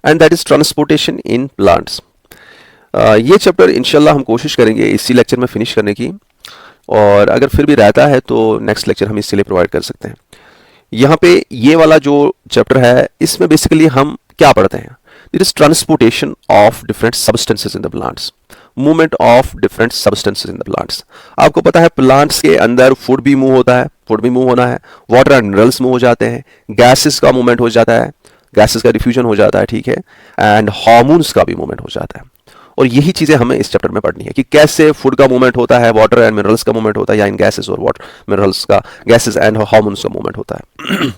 And that is transportation in plants. ये chapter इंशाल्लाह हम कोशिश करेंगे इसी लेक्चर में फिनिश करने की, और अगर फिर भी रहता है तो नेक्स्ट लेक्चर हम इसके लिए प्रोवाइड कर सकते हैं। यहाँ पे ये वाला जो चैप्टर है इसमें बेसिकली हम क्या पढ़ते हैं, it is transportation of different substances in the plants, movement of different substances in the plants. आपको पता है प्लांट्स के अंदर फूड भी मूव होता है, फूड भी मूव होना है, वाटर एंड मिनरल्स मूव हो जाते हैं, गैसेस का मूवमेंट हो जाता है, गैसेस का डिफ्यूजन हो जाता है, ठीक है, एंड हार्मोन्स का भी मूवमेंट हो जाता है। और यही चीजें हमें इस चैप्टर में पढ़नी है कि कैसे फूड का मूवमेंट होता है, वाटर एंड मिनरल्स का मूवमेंट होता है, या इन गैसेस और वाटर मिनरल्स का, गैसेस एंड हार्मोन्स का मूवमेंट होता है।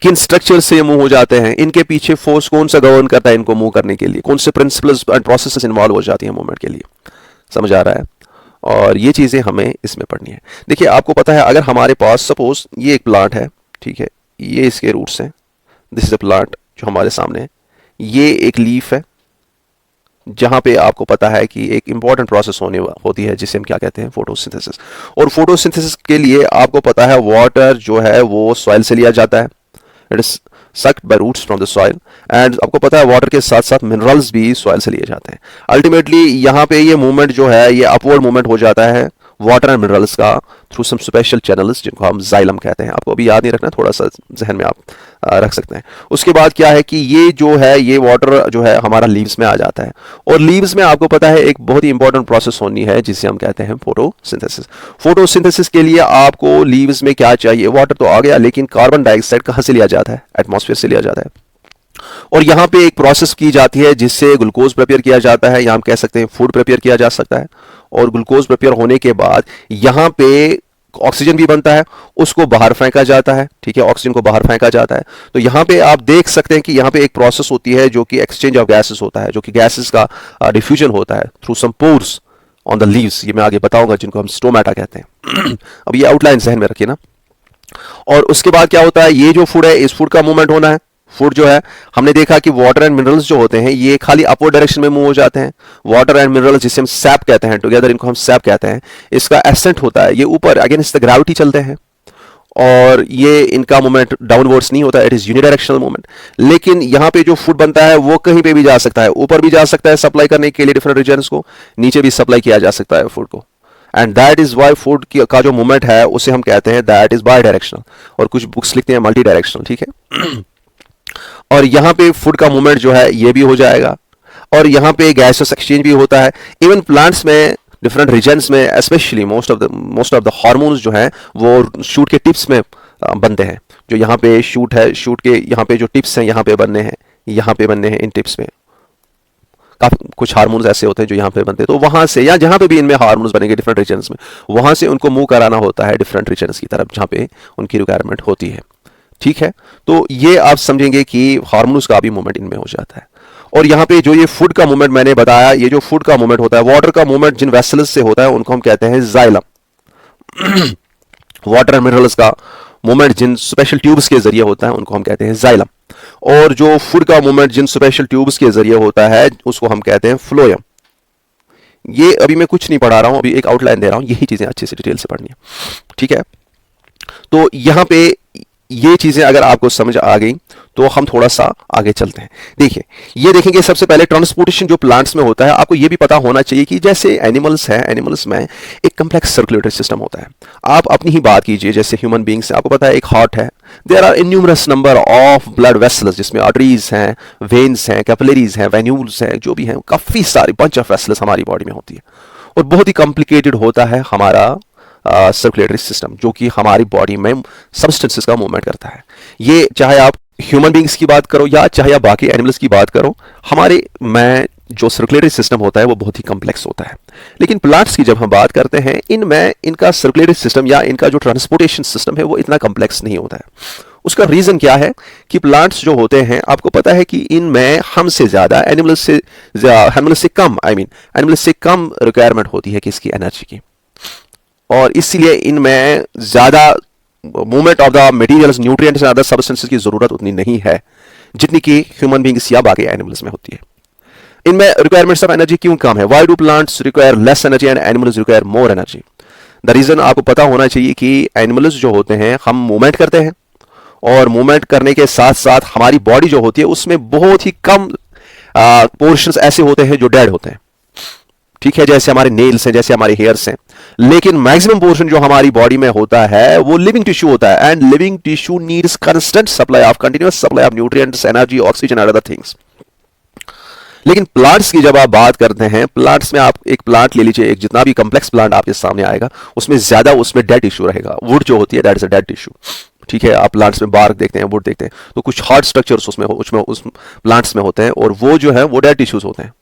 किन स्ट्रक्चर से मूव हो जाते हैं, इनके पीछे फोर्स कौन सा गवर्न करता है इनको मूव करने के लिए, कौन से प्रिंसिपल्स एंड प्रोसेसेस इन्वॉल्व हो जाती हैं मूवमेंट के लिए, समझ आ रहा है। और ये चीजें हमें इसमें पढ़नी है। देखिए आपको पता है अगर हमारे पास सपोज ये एक प्लांट है, ठीक है, ये इसके रूट्स हैं, दिस इज अ प्लांट जो हमारे सामने है, ये एक लीफ है जहां पे आपको पता है कि एक इंपॉर्टेंट प्रोसेस होती है जिसे हम क्या कहते हैं, फोटोसिंथेसिस। और फोटोसिंथेसिस के लिए आपको पता है वाटर जो है वो सॉइल से लिया जाता है, it is sucked by roots from the soil, and आपको पता है वाटर के साथ साथ मिनरल्स भी सॉइल से लिए जाते हैं। अल्टीमेटली यहाँ पे ये मूवमेंट जो है ये अपवर्ड मूवमेंट हो जाता है वाटर एंड मिनरल्स का थ्रू सम स्पेशल चैनल्स जिनको हम जाइलम कहते हैं। आपको अभी याद नहीं रखना, थोड़ा सा जहन में आप रख सकते हैं। उसके बाद क्या है कि ये जो है ये वाटर जो है हमारा लीव्स में आ जाता है, और लीव्स में आपको पता है एक बहुत ही इंपॉर्टेंट प्रोसेस होनी है जिसे हम कहते हैं फोटोसिंथेसिस। फोटोसिंथेसिस के लिए आपको लीव्स में क्या चाहिए, वाटर तो आ गया, लेकिन कार्बन डाइऑक्साइड कहाँ से लिया जाता है, एटमॉस्फेयर से लिया जाता है। और यहाँ पे एक प्रोसेस की जाती है जिससे ग्लूकोज प्रिपेयर किया जाता है, या हम कह सकते हैं फूड प्रिपेयर किया जा सकता है। और ग्लूकोज प्रिपेयर होने के बाद यहाँ पे ऑक्सीजन भी बनता है, उसको बाहर फेंका जाता है, ठीक है, ऑक्सीजन को बाहर फेंका जाता है। तो यहाँ पे आप देख सकते हैं कि यहाँ पे एक प्रोसेस होती है जो कि एक्सचेंज ऑफ गैसेस होता है, जो कि गैसेस का डिफ्यूजन होता है through some pores on the leaves. ये मैं आगे बताऊंगा, जिनको हम स्टोमेटा कहते हैं। अब ये आउटलाइन जहन में रखिए ना। और उसके बाद क्या होता है, ये जो फूड है इस फूड का मूवमेंट होना है। फूड जो है हमने देखा कि वाटर एंड मिनरल्स जो होते हैं ये खाली अपवर्ड डायरेक्शन में मूव हो जाते हैं। वाटर एंड मिनरल्स जिसे हम सैप कहते हैं, टुगेदर इनको हम सैप कहते हैं, इसका एसेंट होता है, ये ऊपर अगेंस्ट द ग्रेविटी चलते हैं, और ये इनका मूवमेंट डाउनवर्ड्स नहीं होता, इट इज यूनिडायरेक्शनल मूवमेंट। लेकिन यहाँ पे जो फूड बनता है वो कहीं पे भी जा सकता है, ऊपर भी जा सकता है सप्लाई करने के लिए डिफरेंट रीजन्स को, नीचे भी सप्लाई किया जा सकता है फूड को। And that is why food का जो मूवमेंट है उसे हम कहते हैं दैट इज बाई डायरेक्शनल, और कुछ बुक्स लिखते हैं मल्टी डायरेक्शनल, ठीक है। और यहाँ पे फूड का मूवमेंट जो है ये भी हो जाएगा, और यहाँ पे गैसेस एक्सचेंज भी होता है। इवन प्लांट्स में डिफरेंट रीजन्स में specially most of the hormones जो है वो शूट के टिप्स में बनते हैं। जो यहाँ पे शूट है, शूट के यहाँ पे जो टिप्स हैं यहाँ पे बनने हैं, यहाँ पे बनने हैं, इन टिप्स में काफी कुछ हार्मोन्स ऐसे होते हैं जो यहाँ पे बनते हैं। तो वहां से या जहाँ पे भी इनमें हार्मोन्स बनेंगे डिफरेंट रीजन्स में, वहां से उनको मूव कराना होता है डिफरेंट रीजन्स की तरफ जहाँ पे उनकी रिक्वायरमेंट होती है, ठीक है। तो ये आप समझेंगे कि हार्मोन्स का भी मूवमेंट इनमें हो जाता है। और यहाँ पे जो ये फूड का मूवमेंट मैंने बताया, ये जो फूड का मूवमेंट होता है, वाटर का मूवमेंट जिन वेसल्स से होता है उनको हम कहते हैं जाइलम। वाटर एंड मिनरल्स का मूवमेंट जिन स्पेशल ट्यूब्स के जरिए होता है उनको हम कहते हैं जाइलम। और जो फूड का मूवमेंट जिन स्पेशल ट्यूब्स के जरिए होता है उसको हम कहते हैं फ्लोएम। ये अभी मैं कुछ नहीं पढ़ा रहा हूं, अभी एक आउटलाइन दे रहा हूं, यही चीजें अच्छे से डिटेल से पढ़नी है, ठीक है। तो यहां पे ये चीजें अगर आपको समझ आ गई तो हम थोड़ा सा आगे चलते हैं। देखिए ये देखेंगे सबसे पहले ट्रांसपोर्टेशन जो प्लांट्स में होता है। आपको ये भी पता होना चाहिए कि जैसे एनिमल्स हैं, एनिमल्स में एक कम्प्लेक्स सर्कुलेटरी सिस्टम होता है। आप अपनी ही बात कीजिए, जैसे ह्यूमन बींग्स आपको पता है एक हार्ट है, there are innumerous number of blood vessels जिसमें आर्टरीज हैं, वेन्स हैं, कैपिलरीज हैं, वेन्यूल्स हैं, जो भी हैं, काफी सारी बंच ऑफ वेसल्स हमारी बॉडी में होती है। और बहुत ही कॉम्प्लिकेटेड होता है हमारा सर्कुलेटरी सिस्टम जो कि हमारी बॉडी में सब्सटेंसेस का मूवमेंट करता है। ये चाहे आप ह्यूमन बींग्स की बात करो या चाहे आप बाकी एनिमल्स की बात करो, हमारे में जो सर्कुलेटरी सिस्टम होता है वो बहुत ही कॉम्प्लेक्स होता है। लेकिन प्लांट्स की जब हम बात करते हैं, इनमें इनका सर्कुलेटरी सिस्टम या इनका जो ट्रांसपोर्टेशन सिस्टम है वो इतना कॉम्प्लेक्स नहीं होता है। उसका रीजन क्या है कि प्लांट्स जो होते हैं आपको पता है कि इनमें हमसे ज्यादा एनिमल्स से कम एनिमल्स से कम रिक्वायरमेंट होती है किसकी, एनर्जी की। और इसीलिए इनमें ज्यादा movement of the materials, nutrients and other substances की जरूरत उतनी नहीं है जितनी कि ह्यूमन बींग्स या बाकी एनिमल्स में होती है। इनमें रिक्वायरमेंट्स ऑफ एनर्जी क्यों कम है? Why do plants require less energy and animals require more energy? The reason आपको पता होना चाहिए कि एनिमल्स जो होते हैं हम मूवमेंट करते हैं और मूवमेंट करने के साथ साथ हमारी बॉडी जो होती है उसमें बहुत ही कम पोर्शंस ऐसे होते हैं जो डेड होते हैं, ठीक है, जैसे हमारे नेल्स हैं, जैसे हमारे हेयर्स हैं। लेकिन मैक्सिमम पोर्शन जो हमारी बॉडी में होता है वो लिविंग टिश्यू होता है, and living tissue needs constant supply of continuous supply of nutrients, energy, oxygen and other things. लेकिन प्लांट्स की जब आप बात करते हैं, प्लांट्स में आप एक प्लांट ले लीजिए, एक जितना भी कम्प्लेक्स प्लांट आपके सामने आएगा उसमें ज्यादा उसमें डेड टिश्यू रहेगा। वुड जो होती है that is a dead tissue, ठीक है। आप प्लांट्स में बार्क देखते हैं, वुड देखते हैं, तो कुछ हार्ड स्ट्रक्चर्स उसमें उस प्लांट्स में होते हैं और वो जो है वो डेड टिश्यूज होते हैं।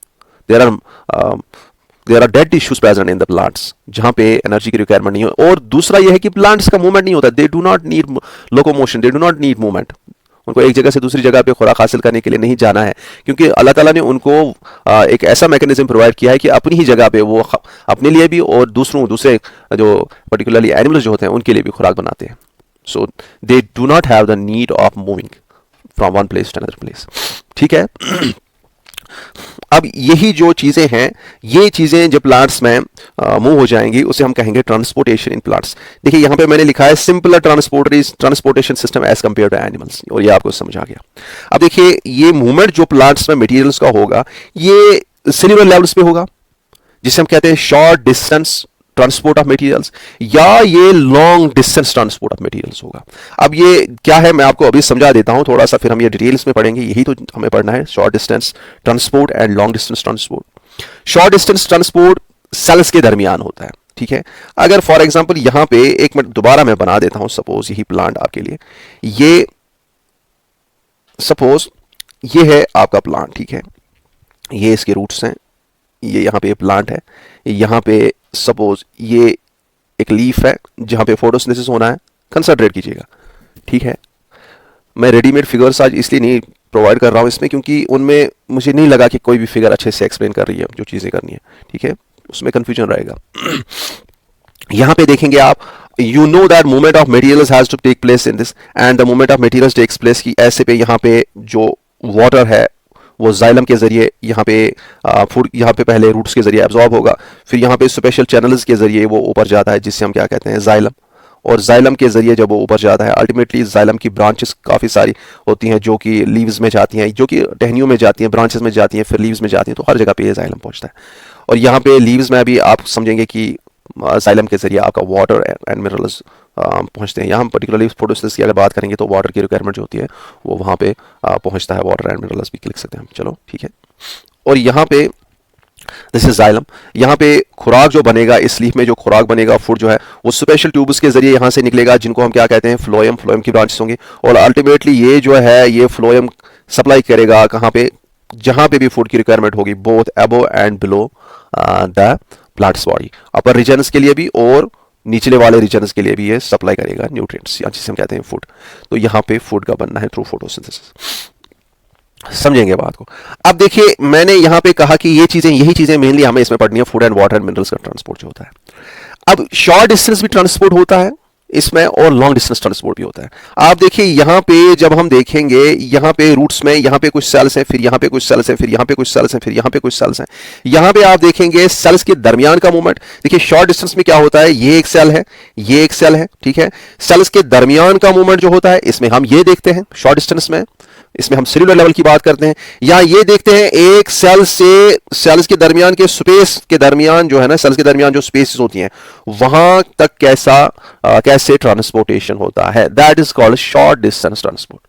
There are dead tissues present in the plants जहां पे एनर्जी की रिक्वायरमेंट नहीं है। और दूसरा यह है कि प्लांट्स का मूवमेंट नहीं होता, दे do not need locomotion, they do not need movement. उनको एक जगह से दूसरी जगह पे खुराक हासिल करने के लिए नहीं जाना है, क्योंकि अल्लाह ताला ने उनको एक ऐसा मैकेनिज्म प्रोवाइड किया है कि अपनी ही जगह पे वो अपने लिए भी और दूसरे जो पर्टिकुलरली एनिमल्स जो होते हैं उनके लिए भी खुराक बनाते हैं। So they do not have the need of moving from one place to another place, ठीक है। अब यही जो चीजें हैं, ये चीजें जब प्लांट्स में मूव हो जाएंगी उसे हम कहेंगे ट्रांसपोर्टेशन इन प्लांट्स। देखिए यहां पे मैंने लिखा है simpler transportation system as compare to animals, और ये आपको समझ आ गया। अब देखिए ये मूवमेंट जो प्लांट्स में मटेरियल्स का होगा ये सेल्यूलर लेवल्स पे होगा, जिसे हम कहते हैं short distance transport of materials, या ये long distance transport of materials होगा। अब ये क्या है मैं आपको अभी समझा देता हूं थोड़ा सा, फिर हम ये डिटेल्स में पढ़ेंगे। यही तो हमें पढ़ना है, short distance transport and long distance transport. Short distance transport cells के दरमियान होता है, ठीक है। अगर फॉर एग्जांपल यहां पे एक मिनट दोबारा मैं बना देता हूं, सपोज यही प्लांट आपके लिए, ये सपोज ये है आपका प्लांट, ठीक है, ये इसके रूट्स हैं, ये यहाँ पे प्लांट है, यहाँ पे सपोज ये एक लीफ है जहाँ पे फोटोसिंथेसिस होना है, कंसंट्रेट कीजिएगा, ठीक है। मैं रेडीमेड फिगर्स आज इसलिए नहीं प्रोवाइड कर रहा हूँ इसमें, क्योंकि उनमें मुझे नहीं लगा कि कोई भी फिगर अच्छे से एक्सप्लेन कर रही है जो चीज़ें करनी है, ठीक है, उसमें कन्फ्यूजन रहेगा। यहाँ पे देखेंगे आप, you know that movement of materials has to take place in this and the movement of materials takes place की ऐसे पे यहाँ पे जो वाटर है वो जाइलम के जरिए यहाँ पे फूड यहाँ पे पहले रूट्स के जरिए एब्जॉर्ब होगा, फिर यहाँ पे स्पेशल चैनल्स के जरिए वो ऊपर जाता है जिससे हम क्या कहते हैं जाइलम, और जाइलम के जरिए जब वो ऊपर जाता है अल्टीमेटली जाइलम की ब्रांचेस काफ़ी सारी होती हैं जो कि लीव्स में जाती हैं, जो कि टहनियों में जाती हैं, ब्रांचेस में जाती हैं, फिर लीव्स में जाती हैं, तो हर जगह पे ये जाइलम पहुँचता है। और यहाँ पे लीव्स में अभी आप समझेंगे कि जाइलम के जरिए आपका वाटर एंड मिनरल्स पहुंचते हैं। यहाँ हम पर्टिकुलरली फोटोसिंथेसिस की अगर बात करेंगे तो वाटर की रिक्वायरमेंट जो होती है वो वहाँ पे पहुंचता है, वाटर एंड मिनरल्स भी लिख सकते हैं हम, चलो ठीक है। और यहाँ पे दिस इज जाइलम, यहाँ पे खुराक जो बनेगा इस लीफ में, जो खुराक बनेगा फूड जो है वो स्पेशल ट्यूब्स के जरिए यहाँ से निकलेगा, जिनको हम क्या कहते हैं फ्लोएम, फ्लोएम की ब्रांचेस होंगी, और अल्टीमेटली ये जो है ये फ्लोएम सप्लाई करेगा कहाँ पे, जहाँ पे भी फूड की रिक्वायरमेंट होगी, both above and below the plants body, upper regions के लिए भी और निचले वाले रीजन्स के लिए भी ये सप्लाई करेगा न्यूट्रिएंट्स, या जिसे हम कहते हैं फूड। तो यहाँ पे फूड का बनना है थ्रू फोटोसिंथेसिस, समझेंगे बात को। अब देखिए मैंने यहाँ पे कहा कि ये चीजें, यही चीजें मेनली हमें इसमें पढ़नी है, food and water and minerals का ट्रांसपोर्ट जो होता है। अब शॉर्ट डिस्टेंस भी ट्रांसपोर्ट होता है इसमें और लॉन्ग डिस्टेंस ट्रांसपोर्ट भी होता है। आप देखिए यहाँ पे जब हम देखेंगे, यहाँ पे रूट्स में यहाँ पे कुछ सेल्स हैं, फिर यहाँ पे कुछ सेल्स हैं, फिर यहाँ पे कुछ सेल्स हैं, फिर यहाँ पे कुछ सेल्स हैं। यहाँ पे आप देखेंगे सेल्स के दरमियान का मूवमेंट। देखिए शॉर्ट डिस्टेंस में क्या होता है, ये एक सेल है, ये एक सेल है, ठीक है। सेल्स के दरमियान का मूवमेंट जो होता है इसमें हम ये देखते हैं शॉर्ट डिस्टेंस में, इसमें हम सेलुलर लेवल की बात करते हैं। या ये देखते हैं एक सेल से सेल्स के दरमियान के स्पेस के दरमियान जो है ना, सेल्स के दरमियान जो स्पेसेस होती हैं वहां तक कैसे ट्रांसपोर्टेशन होता है, that is called short distance transport.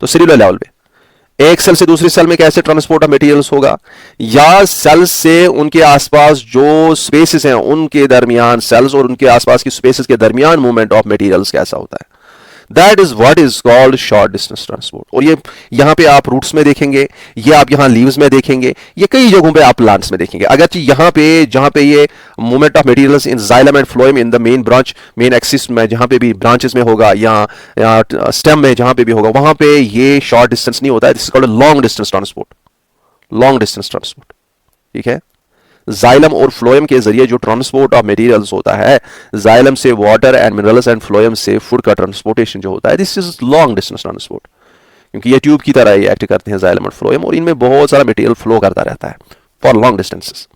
तो सेलुलर लेवल पे एक सेल से दूसरी सेल में कैसे ट्रांसपोर्ट ऑफ मटेरियल्स होगा, या सेल्स से उनके आसपास जो स्पेसेस हैं उनके दरमियान, सेल्स और उनके आसपास की स्पेसेस के दरमियान मूवमेंट ऑफ मटेरियल्स कैसा होता है, that is what is called short distance transport. और ये यहाँ पे आप रूट्स में देखेंगे, ये आप यहाँ लीव्स में देखेंगे, ये कई जगहों पे आप प्लांट्स में देखेंगे। अगर यहाँ पे जहाँ पे ये movement of materials in xylem and phloem in the main branch, main axis में जहाँ पे भी ब्रांचेस में होगा या स्टेम में जहाँ पे भी होगा, वहां पे ये शॉर्ट डिस्टेंस नहीं होता है, this is called long distance transport, long distance transport, ठीक है। जाइलम और फ्लोएम के जरिए जो ट्रांसपोर्ट ऑफ मटेरियल्स होता है, जाइलम से water and minerals and phloem से फूड का ट्रांसपोर्टेशन जो होता है, this is long distance transport, क्योंकि ये ट्यूब की तरह ये एक्ट करते हैं जाइलम और फ्लोएम, और इनमें बहुत सारा मटेरियल फ्लो करता रहता है फॉर लॉन्ग डिस्टेंसेस।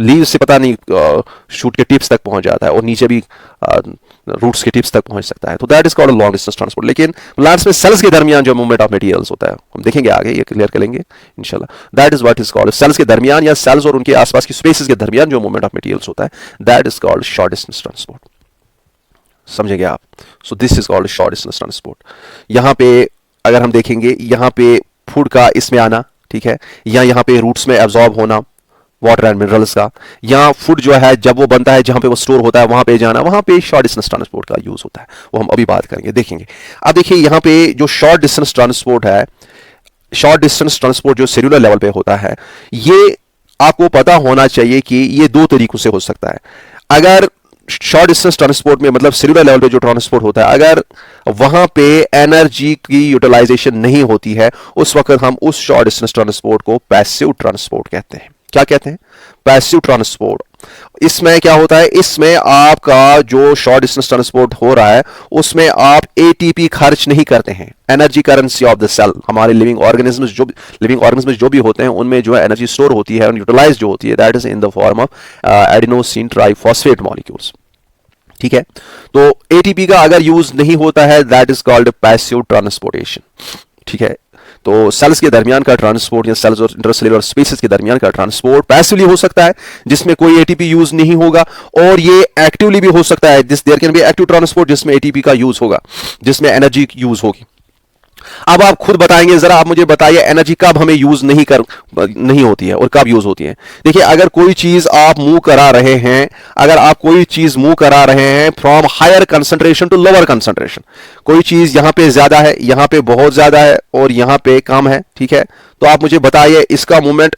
लीव से पता नहीं शूट के टिप्स तक पहुंच जाता है और नीचे भी रूट्स के टिप्स तक पहुंच सकता है, तो that is called long distance transport. लेकिन प्लांट्स में सेल्स के दरमियान जो मूवमेंट ऑफ मटेरियल्स होता है, हम देखेंगे आगे, ये क्लियर करेंगे इंशाल्लाह, that is what is called cells के दरमियान या सेल्स और उनके आसपास की स्पेसेस के दरमियान जो मूवमेंट ऑफ मटेरियल्स होता है, that is called short distance transport. समझेंगे आप? So this is called short distance transport. यहां पे अगर हम देखेंगे, यहां पे फूड का इसमें आना, ठीक है, या यहां पे रूट्स में एब्जॉर्ब होना वाटर एंड मिनरल्स का, या फूड जो है जब वो बनता है जहां पे वो स्टोर होता है वहां पे जाना, वहां पे शॉर्ट डिस्टेंस ट्रांसपोर्ट का यूज होता है, वो हम अभी बात करेंगे, देखेंगे। अब देखिए यहां पे जो शॉर्ट डिस्टेंस ट्रांसपोर्ट है, शॉर्ट डिस्टेंस ट्रांसपोर्ट जो सेल्यूलर लेवल पे होता है, ये आपको पता होना चाहिए कि ये दो तरीकों से हो सकता है। अगर शॉर्ट डिस्टेंस ट्रांसपोर्ट में मतलब सेल्यूलर लेवल पे जो ट्रांसपोर्ट होता है, अगर वहां पे एनर्जी की यूटिलाइजेशन नहीं होती है, उस वक्त हम उस शॉर्ट डिस्टेंस ट्रांसपोर्ट को पैसिव ट्रांसपोर्ट कहते हैं। क्या कहते हैं? Passive transport. इसमें क्या होता है, इसमें आपका जो शॉर्ट डिस्टेंस ट्रांसपोर्ट हो रहा है उसमें आप एटीपी खर्च नहीं करते हैं। Energy currency of the cell, हमारे लिविंग ऑर्गेनिज्म जो भी होते हैं उनमें जो है एनर्जी स्टोर होती है और यूटिलाइज जो होती है, that is in the form of adenosine triphosphate molecules. ठीक है, तो एटीपी का अगर यूज नहीं होता है, that is called passive transportation. ठीक है, तो सेल्स के दरमियान का ट्रांसपोर्ट या सेल्स और इंटरसेल्युलर स्पेसेस के दरमियान का ट्रांसपोर्ट पैसिवली हो सकता है, जिसमें कोई एटीपी यूज नहीं होगा, और ये एक्टिवली भी हो सकता है, there can be active transport जिसमें एटीपी का यूज होगा, जिसमें एनर्जी यूज होगी। अब आप खुद बताएंगे, जरा आप मुझे बताइए एनर्जी कब हमें यूज नहीं होती है और कब यूज होती है। देखिए, अगर कोई चीज आप मूव करा रहे हैं, अगर आप कोई चीज मूव करा रहे हैं from higher concentration to lower concentration, कोई चीज यहां पे ज्यादा है, यहां पे बहुत ज्यादा है और यहां पे कम है, ठीक है, तो आप मुझे बताइए इसका मूवमेंट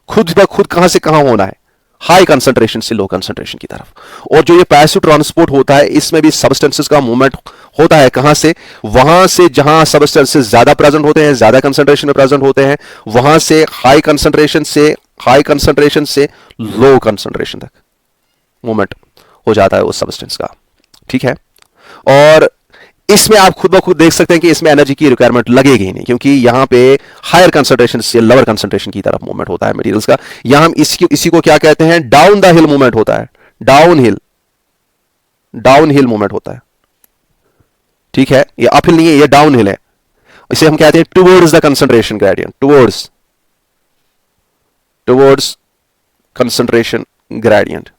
खुद ब खुद कहां से कहां होना है, हाई कंसंट्रेशन से लो कंसंट्रेशन की तरफ। और जो ये पैसिव ट्रांसपोर्ट होता है, इसमें भी सबस्टेंसेस का मूवमेंट होता है कहां से, वहां से जहां सबस्टेंसेस ज्यादा प्रेजेंट होते हैं, ज्यादा कंसंट्रेशन में प्रेजेंट होते हैं, वहां से हाई कंसंट्रेशन से लो कंसंट्रेशन तक मूवमेंट हो जाता है उस सबस्टेंस का। ठीक है, और इसमें आप खुद ब खुद देख सकते हैं कि इसमें एनर्जी की रिक्वायरमेंट लगेगी ही नहीं, क्योंकि यहां पे हायर कंसंट्रेशन से लोअर कंसंट्रेशन की तरफ मूवमेंट होता है मटेरियल्स का। यहां हम इसी को क्या कहते हैं, डाउन द हिल मूवमेंट होता है, डाउन हिल मूवमेंट होता है। ठीक है, ये अप हिल नहीं है, ये डाउन हिल है, इसे हम कहते हैं towards the concentration gradient, towards concentration gradient,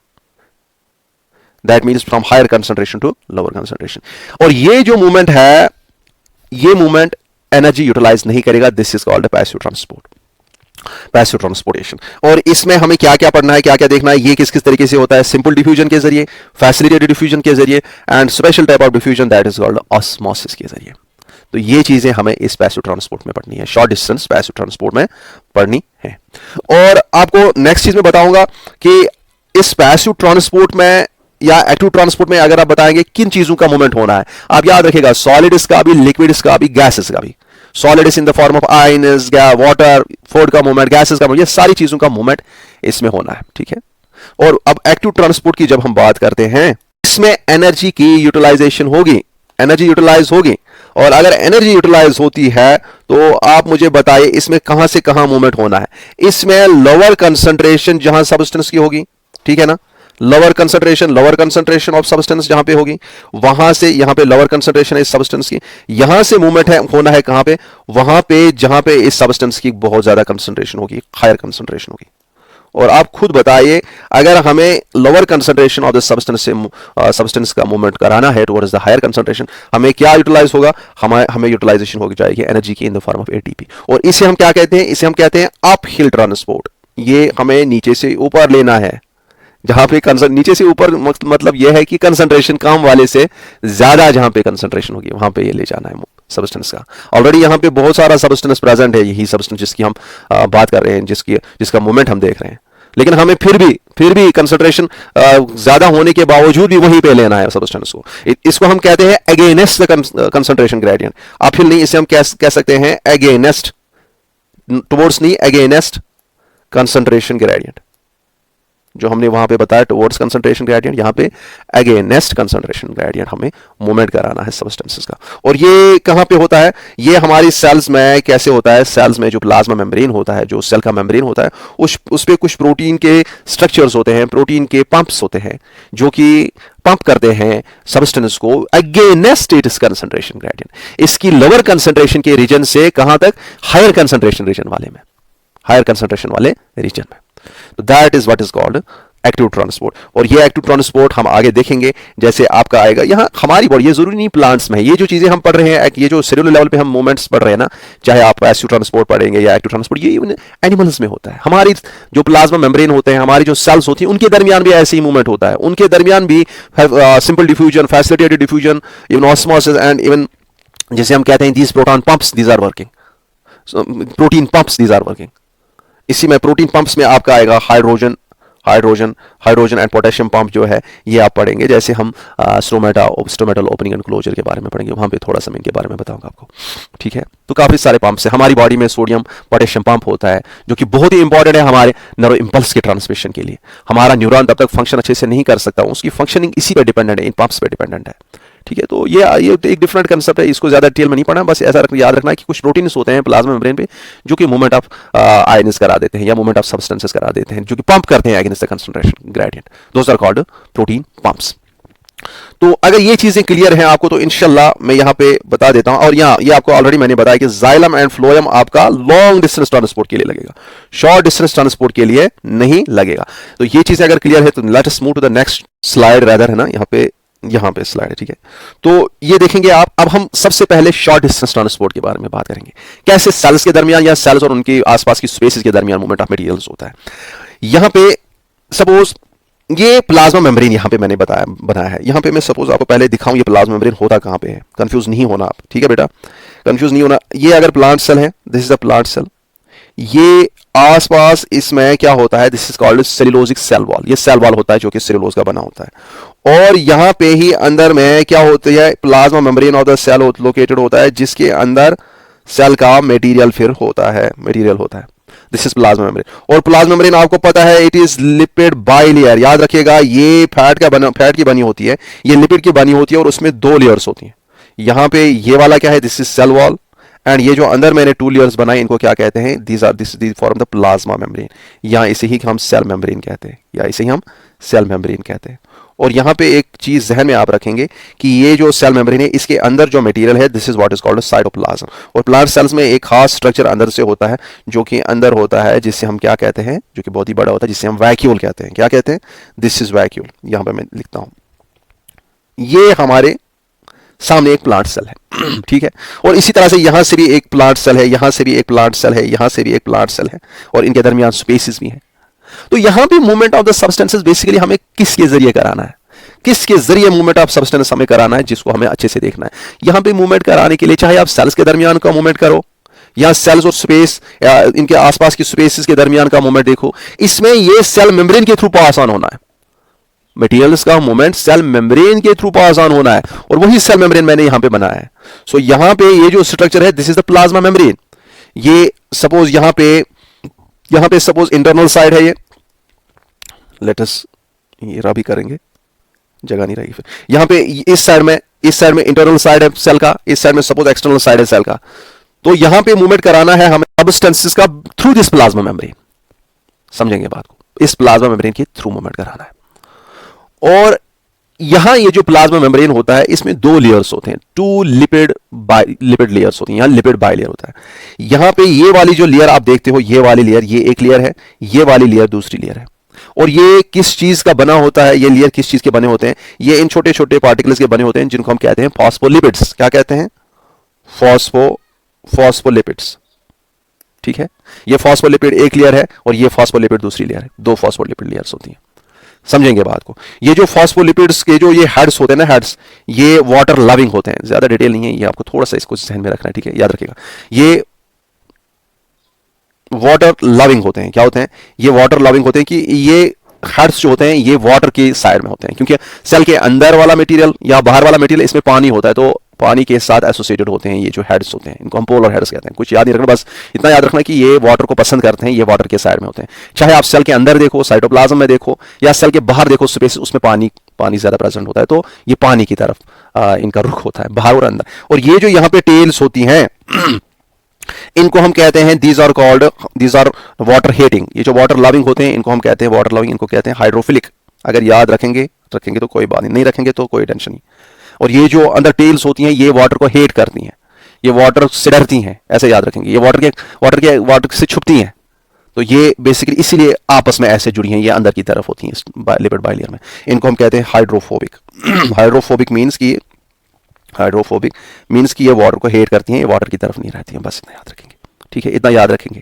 that means from higher concentration to lower concentration. और ये जो मूवमेंट है, ये मूवमेंट एनर्जी यूटिलाइज नहीं करेगा, this is called passive transport, passive transportation. और इसमें हमें क्या क्या पढ़ना है, क्या क्या देखना है, ये किस किस तरीके से होता है, सिंपल डिफ्यूजन के जरिए, फैसिलिटेटेड डिफ्यूजन के जरिए, and special type of diffusion that is called osmosis के जरिए। तो ये चीजें हमें इस पैसिव ट्रांसपोर्ट में पढ़नी है, शॉर्ट डिस्टेंस पैसिव ट्रांसपोर्ट में पढ़नी है। और आपको नेक्स्ट चीज में बताऊंगा कि इस पैसिव ट्रांसपोर्ट में या एक्टिव ट्रांसपोर्ट में अगर आप बताएंगे किन चीजों का मूवमेंट होना है, आप याद रखिएगा, सॉलिड्स का भी, लिक्विड्स का भी, गैसेस का भी। Solids in the form of ions, water, food का मूवमेंट, गैसेस का मूवमेंट, ये सारी चीजों का मूवमेंट इसमें होना है। ठीक है, और अब एक्टिव ट्रांसपोर्ट की जब हम बात करते हैं, इसमें एनर्जी की यूटिलाइजेशन होगी, एनर्जी यूटिलाइज होगी, और अगर एनर्जी यूटिलाइज होती है तो आप मुझे बताइए इसमें कहां से कहां मूवमेंट होना है। इसमें लोअर कंसंट्रेशन जहां सबस्टेंस की होगी, ठीक है ना, लोअर कंसंट्रेशन ऑफ सब्सटेंस जहां पे होगी, वहां से यहां पे लोअर कंसंट्रेशन है इस सब्सटेंस की, यहां से मूवमेंट है होना है कहां पे, वहां पे जहां पे इस सब्सटेंस की बहुत ज्यादा कंसंट्रेशन होगी, हायर कंसंट्रेशन होगी। और आप खुद बताइए, अगर हमें lower concentration of the substance से सब्सटेंस का मूवमेंट कराना है टुवर्ड्स द हायर कंसंट्रेशन, हमें क्या यूटिलाइज होगा, हमें यूटिलाइजेशन हो जाएगी एनर्जी की इन द फॉर्म ऑफ एटीपी। और इसे हम क्या कहते हैं, इसे हम कहते हैं अप हिल ट्रांसपोर्ट। ये हमें नीचे से ऊपर लेना है, जहां पे नीचे से ऊपर मतलब यह है कि कंसंट्रेशन कम वाले से ज्यादा जहां पे कंसंट्रेशन होगी वहां पे ये ले जाना है सब्सटेंस का। ऑलरेडी यहां पे बहुत सारा सब्सटेंस प्रेजेंट है, यही सब्सटेंस जिसकी हम बात कर रहे हैं, जिसका मूवमेंट हम देख रहे हैं, लेकिन हमें फिर भी कंसंट्रेशन ज्यादा होने के बावजूद भी वहीं पे लेना है सब्सटेंस को। इसको हम कहते हैं अगेंस्ट द कंसंट्रेशन ग्रेडियंट। आप फिर नहीं, इसे हम कह सकते हैं अगेंस्ट, टुवर्ड्स नहीं, अगेंस्ट कंसंट्रेशन ग्रेडियंट। जो हमने वहां पे बताया टुवर्ड्स कंसंट्रेशन ग्रेडियंट, यहाँ पे अगेंस्ट कंसंट्रेशन ग्रेडियंट हमें मूवमेंट कराना है सब्सटेंसेस का। और ये कहाँ पे होता है, ये हमारी सेल्स में कैसे होता है, सेल्स में जो प्लाज्मा मेम्ब्रेन होता है, जो सेल का मेम्ब्रेन होता है, उस पे कुछ प्रोटीन के स्ट्रक्चर्स होते हैं, प्रोटीन के पंप्स होते हैं जो कि पंप करते हैं सब्सटेंस को अगेंस्ट इट्स कंसंट्रेशन ग्रेडियंट, इसकी लोअर कंसंट्रेशन के रीजन से कहां तक, हायर कंसंट्रेशन रीजन वाले में, हायर कंसंट्रेशन वाले रीजन में। तो that is what is called active transport. और ये एक्टिव ट्रांसपोर्ट हम आगे देखेंगे, जैसे आपका आएगा यहाँ हमारी बॉडी, ये जरूरी नहीं प्लांट्स में है, ये जो चीजें हम पढ़ रहे हैं, ये जो सेलुलर लेवल पे हम मूवमेंट्स पढ़ रहे हैं ना, चाहे आप पैसिव ट्रांसपोर्ट पढ़ेंगे या एक्टिव ट्रांसपोर्ट, ये इवन एनिमल्स में होता है। हमारी जो प्लाज्मा मेम्ब्रेन होते हैं, हमारी जो सेल्स होती हैं, उनके दरमियान भी ऐसे ही मूवमेंट होता है, उनके दरमियान भी simple diffusion, facilitated diffusion, even osmosis and even जैसे हम कहते हैं these proton pumps these are working, protein pumps these are working. इसी में प्रोटीन पंप्स में आपका आएगा हाइड्रोजन एंड पोटेशियम पंप जो है, ये आप पढ़ेंगे, जैसे हम स्टोमेटल ओपनिंग एंड क्लोजर के बारे में पढ़ेंगे, वहां पे थोड़ा सा मैं इनके बारे में बताऊंगा आपको, ठीक है। तो काफी सारे पंप्स हैं हमारी बॉडी में, सोडियम पोटेशियम पंप होता है जो कि बहुत ही इंपॉर्टेंट है हमारे नर्व इंपल्स के ट्रांसमिशन के लिए। हमारा न्यूरॉन तब तक फंक्शन अच्छे से नहीं कर सकता, उसकी फंक्शनिंग इसी पे डिपेंडेंट है, इन पंप्स पे डिपेंडेंट है, ठीक है। तो ये एक डिफरेंट कंसेप्ट है, इसको ज्यादा डिटेल में नहीं पढ़ना, बस ऐसा याद रखना है कि कुछ प्रोटीन्स होते हैं प्लाज्मा मेम्ब्रेन पे जो कि मूवमेंट ऑफ आयंस करा देते हैं या मूवमेंट ऑफ सब्सटेंसेस करा देते हैं, जो कि पंप करते हैं against the concentration gradient, those are called protein pumps. तो अगर ये चीजें क्लियर हैं आपको, तो इंशाल्लाह मैं यहां पे बता देता हूं। और यहाँ ये आपको ऑलरेडी मैंने बताया कि जाइलम एंड फ्लोएम आपका लॉन्ग डिस्टेंस ट्रांसपोर्ट के लिए लगेगा, शॉर्ट डिस्टेंस ट्रांसपोर्ट के लिए नहीं लगेगा। तो ये चीजें अगर क्लियर है तो let us move to the next slide rather, है ना, यहाँ पे स्लाइड है, ठीक है। तो ये देखेंगे आप, अब हम सबसे पहले शॉर्ट डिस्टेंस ट्रांसपोर्ट के बारे में बात करेंगे, कैसे सेल्स के दरमियान या सेल्स और उनके आसपास की स्पेसेस के दरमियान मूवमेंट ऑफ मटेरियल्स होता है। यहाँ पे सपोज ये प्लाज्मा मेम्ब्रेन यहाँ पे मैंने बनाया है, यहाँ पे मैं सपोज आपको पहले दिखाऊं ये प्लाज्मा मेम्ब्रेन होता कहाँ पे है, कंफ्यूज नहीं होना आप, ठीक है बेटा, कंफ्यूज नहीं होना। ये अगर प्लांट सेल है, this is the plant cell, ये आसपास इसमें क्या होता है, this is called cellulosic cell wall, ये सेल वॉल होता है जो कि सेलुलोज का बना होता है। और यहाँ पे ही अंदर में क्या होती है, plasma membrane of the cell located होता है, जिसके अंदर सेल का मटेरियल फिर होता है, दिस इज प्लाज्मा मेम्ब्रेन। और प्लाज्मा मेम्ब्रेन आपको पता है इट इज लिपिड बाइलेयर, याद रखिएगा, ये फैट की बनी होती है, ये लिपिड की बनी होती है, और उसमें 2 लेयर्स होती हैं। यहाँ पे ये वाला क्या है, this is cell wall, and ये जो अंदर मैंने 2 लेयर्स बनाए इनको क्या कहते हैं, this form the plasma membrane, या इसे ही हम सेल मेम्ब्रेन कहते हैं, और यहाँ पे एक चीज जहन में आप रखेंगे कि ये जो सेल मेम्ब्रेन है, इसके अंदर जो मटेरियल है, this is what is called cytoplasm. और प्लांट सेल्स में एक खास स्ट्रक्चर अंदर से होता है जो कि अंदर होता है, जिससे हम क्या कहते हैं, जो कि बहुत ही बड़ा होता है, जिससे हम वैक्यूल कहते हैं। क्या कहते हैं, दिस इज वैक्यूल, यहाँ पे मैं लिखता हूं, ये हमारे सामने एक प्लांट सेल है, ठीक है। और इसी तरह से यहां से भी एक प्लांट सेल है, यहां से भी एक प्लांट सेल है, यहां से भी एक प्लांट सेल है, और इनके दरमियान स्पेसेस भी हैं। तो यहां पे movement of the substances basically हमें किसके जरिए कराना है, किसके जरिए मूवमेंट ऑफ सब्सटेंस हमें कराना है, जिसको हमें अच्छे से देखना है। यहां पे मूवमेंट कराने के लिए चाहे आप सेल्स के दरमियान का मूवमेंट करो, या सेल्स और स्पेस या इनके आसपास की स्पेसेस के दरमियान का मूवमेंट देखो, इसमें ये सेल मेम्ब्रेन के थ्रू पास ऑन होना है, मटेरियल्स का मूवमेंट सेल मेम्ब्रेन के थ्रू पास ऑन होना है, और वही सेल मेम्ब्रेन मैंने यहां पे बनाया है। सो यहां पे ये जो स्ट्रक्चर है, this is the plasma membrane. ये सपोज यहां पे सपोज इंटरनल साइड है, ये लेट अस ये रबी करेंगे, जगह नहीं रहेगी फिर। यहां पे इस साइड में इंटरनल साइड है सेल का, इस साइड में सपोज एक्सटर्नल साइड है सेल का। तो यहां पे मूवमेंट कराना है हमें सब्सटेंसेस का थ्रू दिस प्लाज्मा मेम्ब्रेन, समझेंगे बात को, इस प्लाज्मा मेम्ब्रेन के थ्रू मूवमेंट कराना है। और यहां ये जो प्लाज्मा मेम्ब्रेन होता है, इसमें 2 लेयर्स होते हैं, 2 लिपिड लेयर्स होती हैं, यहां लिपिड बाइलेयर होता है। यहां पे ये वाली जो लेयर आप देखते हो, ये वाली लेयर, ये एक लेयर है, ये वाली लेयर दूसरी लेयर है। और ये किस चीज का बना होता है, ये लेयर किस चीज के बने होते हैं, ये इन छोटे छोटे पार्टिकल्स के बने होते हैं, जिनको हम कहते हैं फॉस्फोलिपिड्स। क्या कहते हैं, फॉस्फोलिपिड्स, ठीक है। ये फॉस्फोलिपिड एक लेयर है, और ये फॉस्फोलिपिड दूसरी लेयर है, 2 फॉस्फोलिपिड लेयर्स होती हैं, समझेंगे बात को। ये जो फॉस्फोलिपिड्स के जो ये हेड्स होते हैं ना, हेड्स, ये वाटर लविंग होते हैं, ज्यादा डिटेल नहीं है, ये आपको थोड़ा सा इसको ध्यान में रखना है, ठीक है, याद रखिएगा। ये वाटर लविंग होते हैं, क्या होते हैं, ये वाटर लविंग होते हैं कि ये हेड्स जो होते हैं ये वाटर के साइड में होते हैं, क्योंकि सेल के अंदर वाला मटेरियल या बाहर वाला मटेरियल, इसमें पानी होता है, तो पानी के साथ एसोसिएटेड होते हैं ये जो हेड्स होते हैं, इनको हम पोलर हेड्स कहते हैं। कुछ याद नहीं रखना, बस इतना याद रखना कि ये वाटर को पसंद करते हैं, ये वाटर के साइड में होते हैं। चाहे आप सेल के अंदर देखो, साइटोप्लाज्म में देखो, या सेल के बाहर देखो, स्पेस उसमें पानी ज्यादा प्रेजेंट होता है, तो ये पानी की तरफ इनका रुख होता है, बाहर और अंदर। और ये जो यहाँ पे टेल्स होती हैं इनको हम कहते हैं दीज आर वाटर हेटिंग। ये जो वाटर लविंग होते हैं इनको हम कहते हैं वाटर लविंग, इनको कहते हैं हाइड्रोफिलिक। अगर याद रखेंगे तो कोई बात नहीं रखेंगे तो कोई टेंशन नहीं। और ये जो अंदर टेल्स होती हैं ये वाटर को हेट करती हैं, ये वाटर से डरती हैं, ऐसे याद रखेंगे। ये वाटर से छुपती हैं, तो ये बेसिकली इसीलिए आपस में ऐसे जुड़ी हैं, ये अंदर की तरफ होती हैं लिपिड बाइलेयर में। इनको हम कहते हैं हाइड्रोफोबिक। हाइड्रोफोबिक मीन्स कि ये वाटर को हेट करती हैं, ये वाटर की तरफ नहीं रहती हैं। बस इतना याद रखेंगे, ठीक है, इतना याद रखेंगे।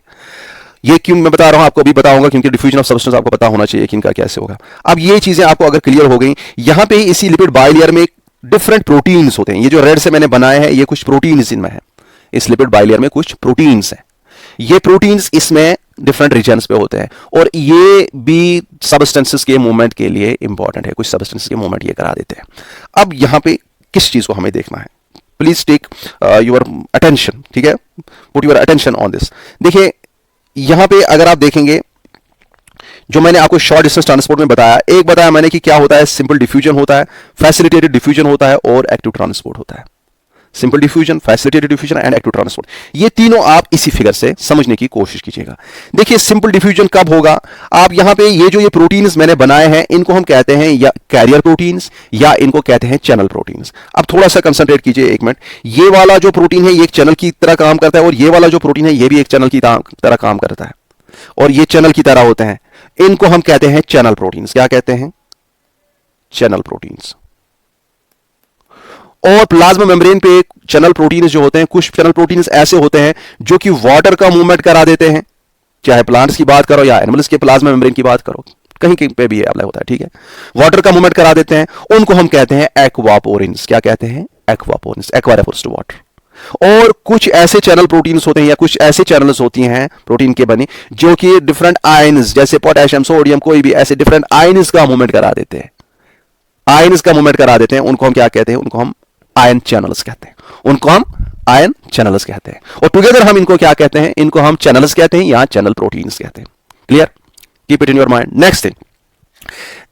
ये क्यों मैं बता रहा हूं, आपको अभी बताऊंगा, क्योंकि डिफ्यूजन ऑफ सब्सटेंस आपको पता होना चाहिए कि इनका कैसे होगा। अब ये चीजें आपको अगर क्लियर हो गई, यहां पे इसी लिपिड बाइलेयर में डिफरेंट प्रोटीन्स होते हैं। ये जो रेड से मैंने बनाए हैं ये कुछ प्रोटीन्स इनमें है, इस लिपिड बाइलेयर में कुछ प्रोटीन्स हैं। ये प्रोटीन्स इसमें डिफरेंट रीजन्स पे होते हैं, और ये भी सब्सटेंसेस के मूवमेंट के लिए इंपॉर्टेंट है। कुछ सब्सटेंसेस के मूवमेंट ये करा देते हैं। अब यहां पे किस चीज को हमें देखना है, प्लीज टेक योर अटेंशन, ठीक है, put your attention on this. देखिए यहां पे अगर आप देखेंगे, जो मैंने आपको शॉर्ट डिस्टेंस ट्रांसपोर्ट में बताया, एक बताया मैंने कि क्या होता है, सिंपल डिफ्यूजन होता है, फैसिलिटेटेड डिफ्यूजन होता है, और एक्टिव ट्रांसपोर्ट होता है। Simple diffusion, facilitated diffusion and active transport, ये तीनों आप इसी फिगर से समझने की कोशिश कीजिएगा। देखिए सिंपल डिफ्यूजन कब होगा, आप यहां पे ये जो ये प्रोटीन्स मैंने बनाए हैं इनको हम कहते हैं या कैरियर प्रोटीन्स, या इनको कहते हैं चैनल प्रोटीन्स। अब थोड़ा सा कंसंट्रेट कीजिए एक मिनट। ये वाला जो प्रोटीन है ये एक चैनल की तरह काम करता है, और ये वाला जो प्रोटीन है ये भी एक चैनल की तरह काम करता है, और ये चैनल की तरह होते हैं। इनको हम कहते हैं चैनल प्रोटीन्स। क्या कहते हैं? Channel proteins. और प्लाज्मा मेम्ब्रेन पे चैनल प्रोटीन्स जो होते हैं, कुछ चैनल प्रोटीन्स ऐसे होते हैं जो कि वाटर का मूवमेंट करा देते हैं, चाहे प्लांट्स की बात करो या एनिमल्स के प्लाज्मा मेम्ब्रेन की बात करो, कहीं पे भी अप्लाई होता है, ठीक है, वाटर का मूवमेंट करा देते हैं, उनको हम कहते हैं एक्वापोरिन्स। क्या कहते हैं? Aquaporins. Aqua refers to water. और कुछ ऐसे चैनल प्रोटीन्स होते हैं या कुछ ऐसे चैनल्स होती हैं प्रोटीन के बने जो कि डिफरेंट आयंस, जैसे पोटेशियम, सोडियम, कोई भी ऐसे डिफरेंट आयंस का मूवमेंट करा देते हैं, आयंस का मूवमेंट करा देते हैं, उनको हम क्या कहते हैं? उनको हम आयन चैनल्स कहते हैं, उनको हम आयन चैनल्स कहते हैं। और टुगेदर हम इनको क्या कहते हैं? इनको हम चैनल्स कहते हैं या चैनल प्रोटीन्स कहते हैं। Clear? Keep it in your mind. Next thing,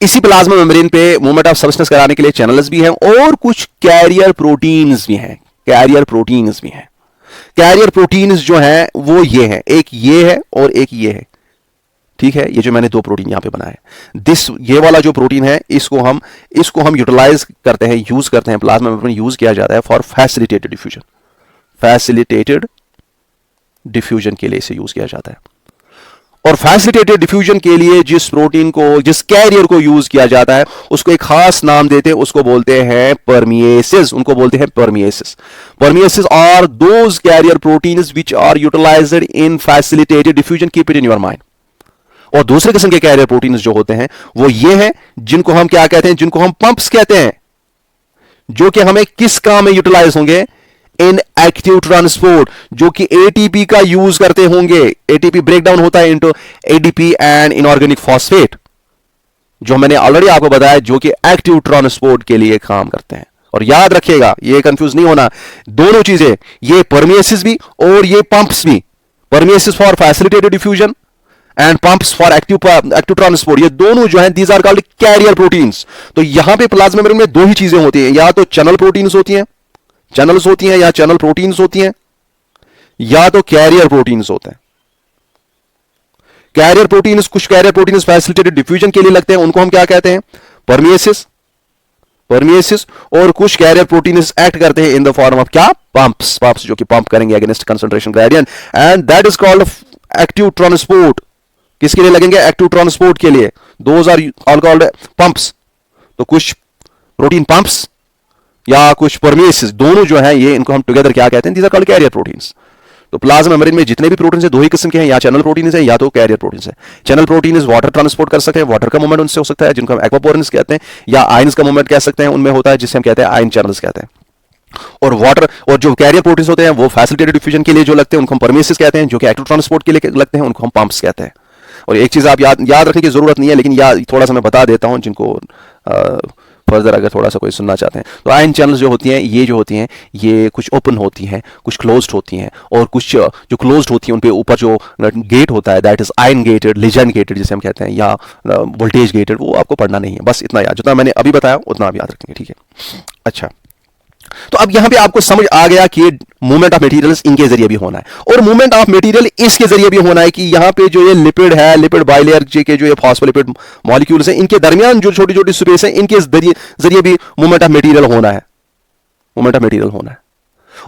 इसी प्लाज्मा मेम्ब्रेन पे मूवमेंट ऑफ सब्सटेंस कराने के लिए चैनल्स भी हैं, और कुछ कैरियर प्रोटीन्स भी हैं। कैरियर प्रोटीन्स भी हैं। कैरियर प्रोटीन्स जो हैं वो ये हैं, एक ये है और एक ये है, ठीक है। ये जो मैंने दो प्रोटीन यहां पे बनाए, ये वाला जो प्रोटीन है इसको हम यूटिलाइज करते हैं, यूज करते हैं, प्लाज्मा मेम्ब्रेन यूज किया जाता है for facilitated diffusion. Facilitated diffusion के लिए इसे यूज किया जाता है। और फैसिलिटेटेड डिफ्यूजन के लिए जिस प्रोटीन को, जिस कैरियर को यूज किया जाता है उसको एक खास नाम देते हैं, उसको बोलते हैं परमिएसेस। उनको बोलते हैं permeases. Permeases are those carrier proteins which are utilized in facilitated diffusion. Keep it in your mind. और दूसरे किस्म के कैरियर प्रोटीन्स जो होते हैं वो ये हैं, जिनको हम क्या कहते हैं? जिनको हम पंप्स कहते हैं, जो कि हमें किस काम में यूटिलाइज होंगे? इन एक्टिव ट्रांसपोर्ट, जो कि एटीपी का यूज करते होंगे। एटीपी ब्रेक डाउन होता है into ADP and inorganic phosphate, जो मैंने ऑलरेडी आपको बताया, जो कि एक्टिव ट्रांसपोर्ट के लिए काम करते हैं। और याद रखिएगा, ये कंफ्यूज नहीं होना, दोनों चीजें, ये परमिएसिस भी और ये पंप्स भी, permeases for facilitated diffusion and pumps for active transport, ये दोनों जो हैं these are called carrier proteins. तो यहां पे प्लाज्मा मेम्ब्रेन में दो ही चीजें होती हैं, या तो चैनल प्रोटीन्स होती हैं, चैनल्स होती हैं, या चैनल प्रोटीन्स होती हैं, या तो कैरियर प्रोटीन्स होते हैं। कैरियर प्रोटीन्स, कुछ कैरियर प्रोटीन्स फैसिलिटेटेड डिफ्यूजन के लिए लगते हैं, उनको हम क्या कहते हैं? परमिएसिस। और कुछ कैरियर प्रोटीन्स एक्ट करते हैं इन द फॉर्म ऑफ क्या? पंप्स, जो कि पंप करेंगे against concentration gradient, and that is called active transport. किसके लिए लगेंगे? एक्टिव ट्रांसपोर्ट के लिए। Those are all called pumps. तो कुछ प्रोटीन पंप्स या कुछ परमिएसिस, दोनों जो है ये, इनको हम टुगेदर क्या कहते हैं? These are called carrier proteins. तो प्लाज्मा मेम्ब्रेन में जितने भी प्रोटीन्स हैं दो ही किस्म के हैं, या चैनल प्रोटीन्स है या तो कैरियर प्रोटीन्स है। चैनल प्रोटीन्स वाटर ट्रांसपोर्ट कर सकते हैं, वाटर का मूवमेंट उनसे हो सकता है, जिनको हम एक्वापोरिन्स कहते हैं, या आयंस का मूवमेंट कह सकते हैं, उनमें होता है, जिसे हम कहते हैं आयन चैनल्स कहते हैं। और जो कैरियर प्रोटीन्स होते हैं वो फैसिलिटेटेड डिफ्यूजन के लिए जो लगते हैं उनको हम परमिएसिस कहते हैं, जो कि एक्टिव ट्रांसपोर्ट के लिए लगते हैं उनको हम पंप्स कहते हैं। और एक चीज आप याद रखने की जरूरत नहीं है, लेकिन थोड़ा सा मैं बता देता हूं, जिनको फर्दर अगर थोड़ा सा कोई सुनना चाहते हैं तो आयन चैनल्स जो होती हैं ये जो होती हैं ये कुछ ओपन होती हैं, कुछ क्लोज्ड होती हैं, और कुछ जो क्लोज्ड होती हैं उन पे ऊपर जो गेट होता है that is ion gated, ligand gated जिसे हम कहते हैं, या वोल्टेज गेटेड, वो आपको पढ़ना नहीं है, बस इतना याद, जितना मैंने अभी बताया उतना आप याद रखेंगे, ठीक है। अच्छा, तो अब यहां पे आपको समझ आ गया कि मूवमेंट ऑफ मटेरियल्स इनके जरिए भी होना है, और मूवमेंट ऑफ मटेरियल इसके जरिए भी होना है कि यहां पे जो ये लिपिड है, लिपिड बाइलेयर के जो ये फॉस्फोलिपिड मॉलिक्यूल्स हैं, इनके दरमियान जो छोटी छोटी स्पेस है, इनके जरिए भी मूवमेंट ऑफ मटेरियल होना है, मूवमेंट ऑफ मटेरियल होना है।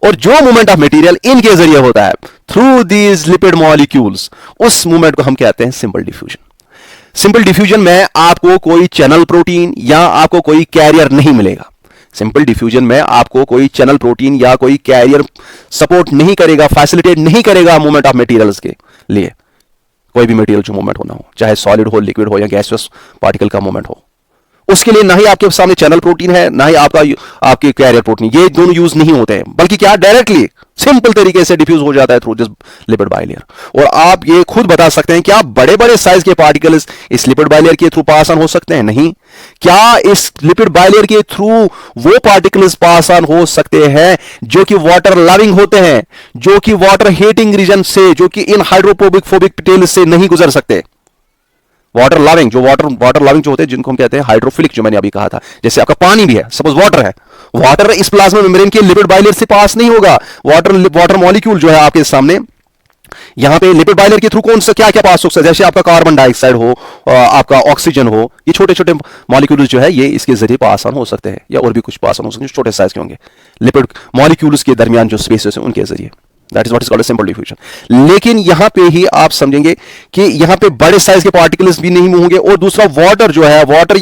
और जो मूवमेंट ऑफ मटेरियल इनके जरिए होता है थ्रू दीज लिपिड मॉलिक्यूल्स, उस मूवमेंट को हम कहते हैं सिंपल डिफ्यूजन। सिंपल डिफ्यूजन में आपको कोई चैनल प्रोटीन या आपको कोई कैरियर नहीं मिलेगा। सिंपल डिफ्यूजन में आपको कोई चैनल प्रोटीन या कोई कैरियर सपोर्ट नहीं करेगा, फैसिलिटेट नहीं करेगा मूवमेंट ऑफ मटेरियल्स के लिए। कोई भी मटेरियल जो मूवमेंट होना हो, चाहे सॉलिड हो, लिक्विड हो या गैसियस पार्टिकल का मूवमेंट हो, उसके लिए ना ही आपके सामने चैनल प्रोटीन है, ना ही आपके कैरियर प्रोटीन, ये दोनों यूज नहीं होते हैं, बल्कि क्या डायरेक्टली सिंपल तरीके से डिफ्यूज हो जाता है थ्रू दिस लिपिड बाइलेयर। और आप ये खुद बता सकते हैं क्या बड़े बड़े साइज के पार्टिकल्स इस लिपिड बाइलेयर के थ्रू पास ऑन हो सकते हैं? नहीं। क्या इस लिपिड बाइलेयर के थ्रू वो पार्टिकल्स पास ऑन हो सकते हैं जो कि वाटर लविंग होते हैं, जो कि वाटर हीटिंग रीजन से, जो कि इन हाइड्रोफोबिक टेल्स से नहीं गुजर सकते? वाटर लविंग जो होते हैं, जिनको हम कहते हैं हाइड्रोफिलिक, जो मैंने अभी कहा था, जैसे आपका पानी भी है, सपोज वाटर है, वाटर इस प्लाज्मा मेम्ब्रेन के लिपिड बाइलेयर से पास नहीं होगा। वाटर मॉलिक्यूल जो है आपके सामने, यहां पे लिपिड बाइलेयर के थ्रू कौन सा क्या क्या पास हो सकता है, जैसे आपका कार्बन डाइऑक्साइड हो, आपका ऑक्सीजन हो, ये छोटे छोटे मॉलिक्यूल्स जो है ये इसके जरिए पास ऑन हो सकते हैं, या और भी कुछ पास ऑन हो सकते हैं, छोटे साइज के होंगे लिपिड मॉलिक्यूल्स के दरमियान जो स्पेसेस हैं उनके जरिए। That is what is called simple diffusion. लेकिन यहां पे ही आप समझेंगे कि यहां पे बड़े साइज के पार्टिकल्स भी नहीं होंगे, और दूसरा वाटर जो है, वाटर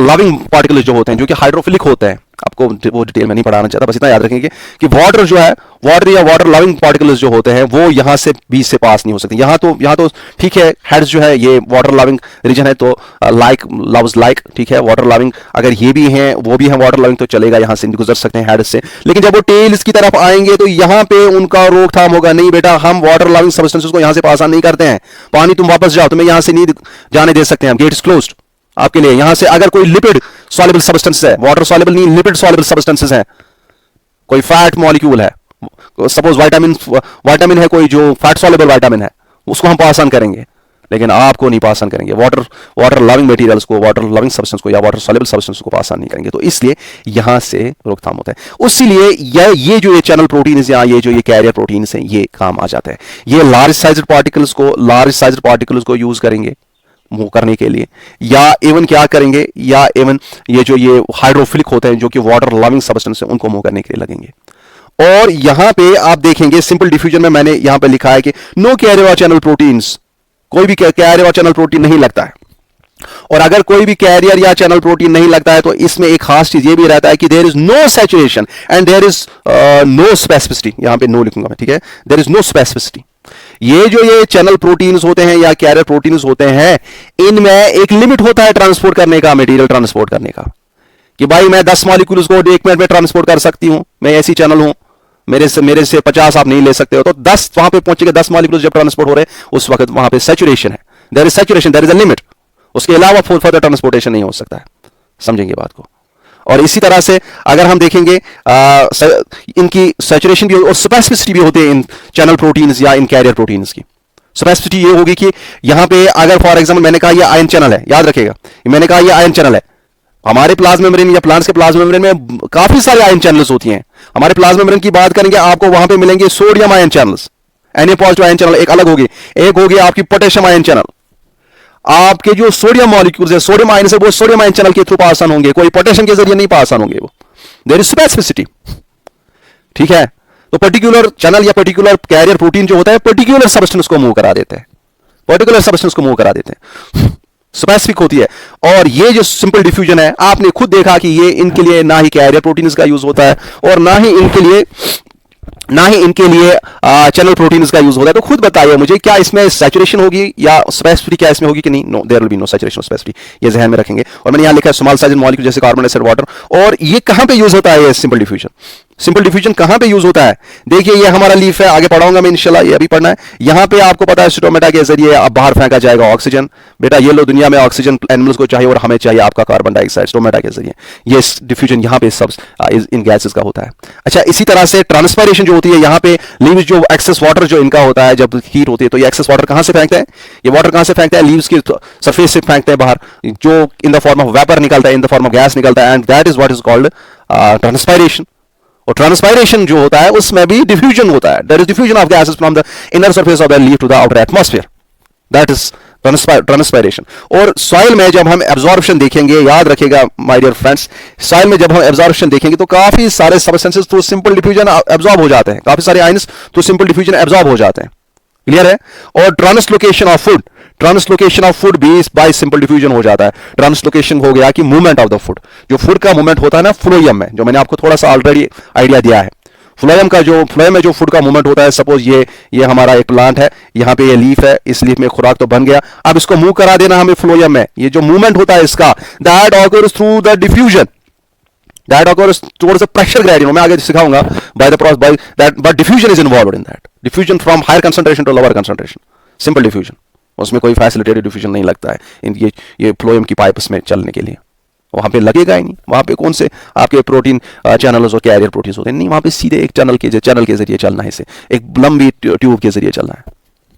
लविंग पार्टिकल्स जो होते हैं, जो कि हाइड्रोफिलिक होते हैं, आपको वो डिटेल में नहीं पढ़ाना चाहता, बस इतना याद रखेंगे कि वाटर जो है, वाटर या वाटर लविंग पार्टिकल्स जो होते हैं वो यहां से बीच से पास नहीं हो सकते। यहां तो ठीक है, हेड्स जो है ये वाटर लविंग रीजन है, तो लाइक लव्स लाइक, ठीक है, वाटर लविंग अगर ये भी हैं, वो भी हैं वाटर लविंग, तो चलेगा, यहां से गुजर सकते हैं हेड्स से। लेकिन जब वो टेल्स की तरफ आएंगे तो यहां पे उनका रोकथाम होगा, नहीं बेटा, हम वाटर लविंग सब्सटेंसेस को यहां से पास ऑन नहीं करते हैं, पानी तुम वापस जाओ, तुम्हें यहां से नहीं जाने दे सकते हैं, गेट इज क्लोज्ड आपके लिए। यहां से अगर कोई लिपिड सॉल्युबल सब्सटेंस है, वाटर सॉल्युबल नहीं, लिपिड सॉल्युबल सब्सटेंसेस हैं, कोई फैट मॉलिक्यूल है, सपोज विटामिन है कोई जो फैट सॉल्युबल विटामिन है, उसको हम पास ऑन करेंगे, लेकिन आपको नहीं पास ऑन करेंगे, वाटर लविंग मटेरियल्स को, वाटर लविंग सब्सटेंस को या वाटर सॉल्युबल सब्सटेंस को पास ऑन नहीं करेंगे, तो इसलिए यहां से रोकथाम होता है। उसीलिए ये जो ये चैनल प्रोटीन या ये जो ये कैरियर प्रोटीन है ये काम आ जाते हैं। ये लार्ज साइज्ड पार्टिकल्स को यूज करेंगे मूव करने के लिए, या इवन क्या करेंगे, या इवन ये जो ये हाइड्रोफिलिक होते हैं जो कि वाटर लविंग सब्सटेंस है उनको मूव करने के लिए लगेंगे। और यहां पे आप देखेंगे सिंपल डिफ्यूजन में मैंने यहां पे लिखा है कि नो कैरियर चैनल प्रोटीन्स, कोई भी कैरियर चैनल प्रोटीन नहीं लगता है। और अगर कोई भी कैरियर या चैनल प्रोटीन नहीं लगता है तो इसमें एक खास चीज ये भी रहता है कि there is no saturation and there is no specificity. यहां पे नो लिखूंगा मैं, ठीक है, देयर इज नो स्पेसिफिसिटी। ये जो ये चैनल प्रोटीन्स होते हैं या कैरियर प्रोटीन्स होते हैं, इनमें एक लिमिट होता है ट्रांसपोर्ट करने का, मटेरियल ट्रांसपोर्ट करने का, कि भाई मैं 10 मॉलिक्यूल्स को 1 मिनट में ट्रांसपोर्ट कर सकती हूं, मैं ऐसी चैनल हूं, मेरे से 50 आप नहीं ले सकते हो, तो 10 वहां पे पहुंचेगा, 10 मॉलिक्यूल्स जब ट्रांसपोर्ट हो रहे हैं उस वक्त वहां पे सैचुरेशन है, there is saturation, there is a limit, उसके अलावा फर्दर ट्रांसपोर्टेशन नहीं हो सकता है। समझेंगे बात को। और इसी तरह से अगर हम देखेंगे इनकी सैचुरेशन भी और स्पेसिफिसिटी भी होती है इन चैनल प्रोटीन्स या इन कैरियर प्रोटीन्स की। स्पेसिफिसिटी ये होगी कि यहां पे अगर फॉर एग्जांपल मैंने कहा ये आयन चैनल है, याद रखिएगा, मैंने कहा ये आयन चैनल है, हमारे प्लाज्मा मेम्ब्रेन या प्लांट्स के प्लाज्मा मेम्ब्रेन में काफी सारे आयन चैनल्स होती हैं। हमारे प्लाज्मा मेम्ब्रेन की बात करेंगे आपको वहां पे मिलेंगे sodium ion channels, Na positive ion channel एक अलग होगी, एक होगी आपकी पोटेशियम आयन चैनल। आपके जो सोडियम मॉलिक्यूल्स है, सोडियम आयन से वो सोडियम आयन चैनल के थ्रू पास ऑन होंगे, कोई पोटेशियम के जरिए नहीं पास ऑन होंगे, वो देयर इज स्पेसिफिसिटी, ठीक है। तो पर्टिकुलर चैनल या पर्टिकुलर कैरियर प्रोटीन जो होता है पर्टिकुलर सब्सटेंस को मूव करा देते हैं, स्पेसिफिक होती है। और ये जो सिंपल डिफ्यूजन है, आपने खुद देखा कि ये इनके लिए ना ही कैरियर प्रोटीन्स का यूज होता है और ना ही इनके लिए चैनल प्रोटीन्स का यूज होता है। तो खुद बताइए मुझे, क्या इसमें सैचुरेशन होगी या स्पेसिफिटी क्या इसमें होगी कि नहीं? No, there will be no saturation और स्पेसिफिटी, ये ध्यान में रखेंगे। और मैंने यहां लिखा है स्मॉल साइज मॉलिक्यूल जैसे कार्बन डाइऑक्साइड, वाटर। और ये कहां पे यूज होता है ये सिंपल डिफ्यूजन? सिंपल डिफ्यूजन कहां पे यूज होता है? देखिए ये हमारा लीफ है, आगे पढ़ाऊंगा मैं इंशाल्लाह, ये अभी पढ़ना है। यहां पे आपको पता है स्टोमेटा के जरिए अब बाहर फेंका जाएगा ऑक्सीजन। बेटा ये लो, दुनिया में ऑक्सीजन एनिमल्स को चाहिए और हमें चाहिए आपका कार्बन डाइऑक्साइड स्टोमेटा के जरिए। ये डिफ्यूजन यहां पे सब इन गैसेस का होता है। अच्छा, इसी तरह से ट्रांसपायरेशन जो होती है यहां पे लीव्स, जो एक्सेस वाटर जो इनका होता है जब हीट होती है, तो ये एक्सेस वाटर कहां से फेंकते हैं? ये वाटर कहां से फेंकते हैं? लीव्स की सरफेस से फेंकते हैं बाहर, जो in the form of vapour निकलता है, in the form of gas निकलता है, and that is what is called transpiration. और ट्रांसपायरेशन जो होता है उसमें भी डिफ्यूजन होता है। There is diffusion of gases from the inner surface of the leaf to the outer atmosphere, that is transpiration. और सॉइल में जब हम एब्जॉर्प्शन देखेंगे, याद रखिएगा माय डियर फ्रेंड्स, सॉइल में जब हम एब्जॉर्प्शन देखेंगे तो काफी सारे substances through simple diffusion absorb हो जाते हैं, काफी सारे ions through simple diffusion absorb हो जाते हैं। क्लियर है? और ट्रांसलोकेशन ऑफ फूड भी बाय सिंपल डिफ्यूजन हो जाता है। ट्रांसलोकेशन हो गया कि मूवमेंट ऑफ द फूड, जो फूड का मूवमेंट होता है ना फ्लोएम में, जो मैंने आपको थोड़ा सा ऑलरेडी आइडिया दिया है। फ्लोएम में जो फूड का मूवमेंट होता है, सपोज ये हमारा एक प्लांट है, यहाँ पे ये लीफ है, इस लीफ में खुराक तो बन गया, अब इसको मूव करा देना हमें फ्लोएम में। ये जो मूवमेंट होता है इसका, that occurs through the diffusion, that occurs towards the pressure gradient. मैं आगे सिखाऊंगा by the process by that, but diffusion is involved in that. Diffusion from higher concentration to lower concentration. Simple diffusion. उसमें कोई facilitated diffusion नहीं लगता है इन ये phloem की पाइप्स में चलने के लिए, वहां पे लगेगा ही नहीं। वहां पे कौन से आपके प्रोटीन चैनल्स और कैरियर प्रोटीन्स होते हैं? नहीं, वहां पे सीधे एक चैनल के जरिए चलना है, इसे एक लंबी ट्यूब के जरिए चलना है।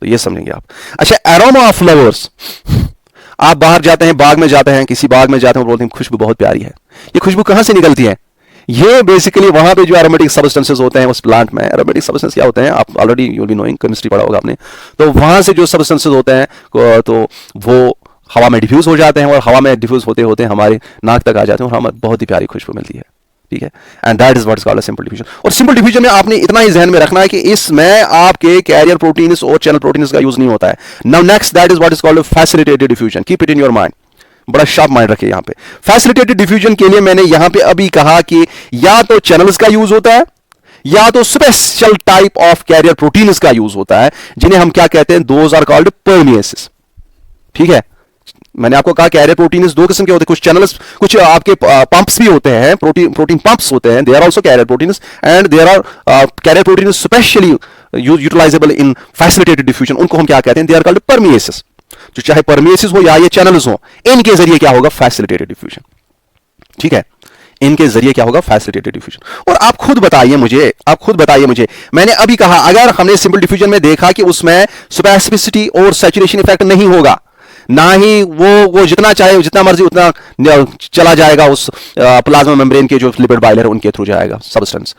तो ये समझेंगे आप। अच्छा, एरोमा ऑफ फ्लावर्स, आप बाहर जाते हैं, बाग में जाते हैं, किसी बाग में जाते हैं, बोलते हैं खुशबू बहुत प्यारी है। ये खुशबू कहां से निकलती है? ये बेसिकली वहां पे जो एरोमेटिक सब्सटेंसेस होते हैं उस प्लांट में, एरोमेटिक सब्सटेंस क्या होते हैं आप already you will be knowing, chemistry पढ़ा होगा आपने। तो वहां से जो सब्सटेंसेस होते हैं तो वो हवा में डिफ्यूज हो जाते हैं, और हवा में डिफ्यूज होते होते हमारे नाक तक आ जाते हैं और हमें बहुत ही प्यारी खुशबू मिलती है। ठीक है, and that is what is called simple diffusion. और सिंपल डिफ्यूजन में आपने इतना ही ध्यान में रखना है कि इसमें आपके कैरियर प्रोटीन्स और चैनल प्रोटीन्स का यूज नहीं होता है। Now next, that is what is called facilitated diffusion. Keep it in your mind, बड़ा शार्प माइंड रखिए यहां पे। फैसिलिटेटेड डिफ्यूजन के लिए मैंने यहां पे अभी कहा कि या तो चैनल्स का यूज होता है, या तो special type of carrier proteins का यूज होता है, जिन्हें हम क्या कहते हैं? Those are called permeases. ठीक है, मैंने आपको कहा कैरियर प्रोटीन्स दो किस्म के होते हैं, कुछ चैनल्स, कुछ आपके पंप्स भी होते हैं, प्रोटीन पंप्स होते हैं, they are also carrier proteins, and there are carrier proteins specially utilizable in facilitated diffusion. उनको हम क्या कहते हैं? They are called permeases. जो चाहे परमिएसेस हो या ये चैनल्स हो, इनके जरिए क्या होगा? Facilitated diffusion. ठीक है, इनके जरिए क्या होगा? Facilitated diffusion. और आप खुद बताइए मुझे, मैंने अभी कहा अगर हमने सिंपल डिफ्यूजन में देखा कि उसमें स्पेसिफिसिटी और सैचुरेशन इफेक्ट नहीं होगा, ना ही वो जितना चाहे जितना मर्जी उतना चला जाएगा उस प्लाज्मा मेम्ब्रेन के जो लिपिड बाइलर उनके थ्रू जाएगा सब्सटेंस,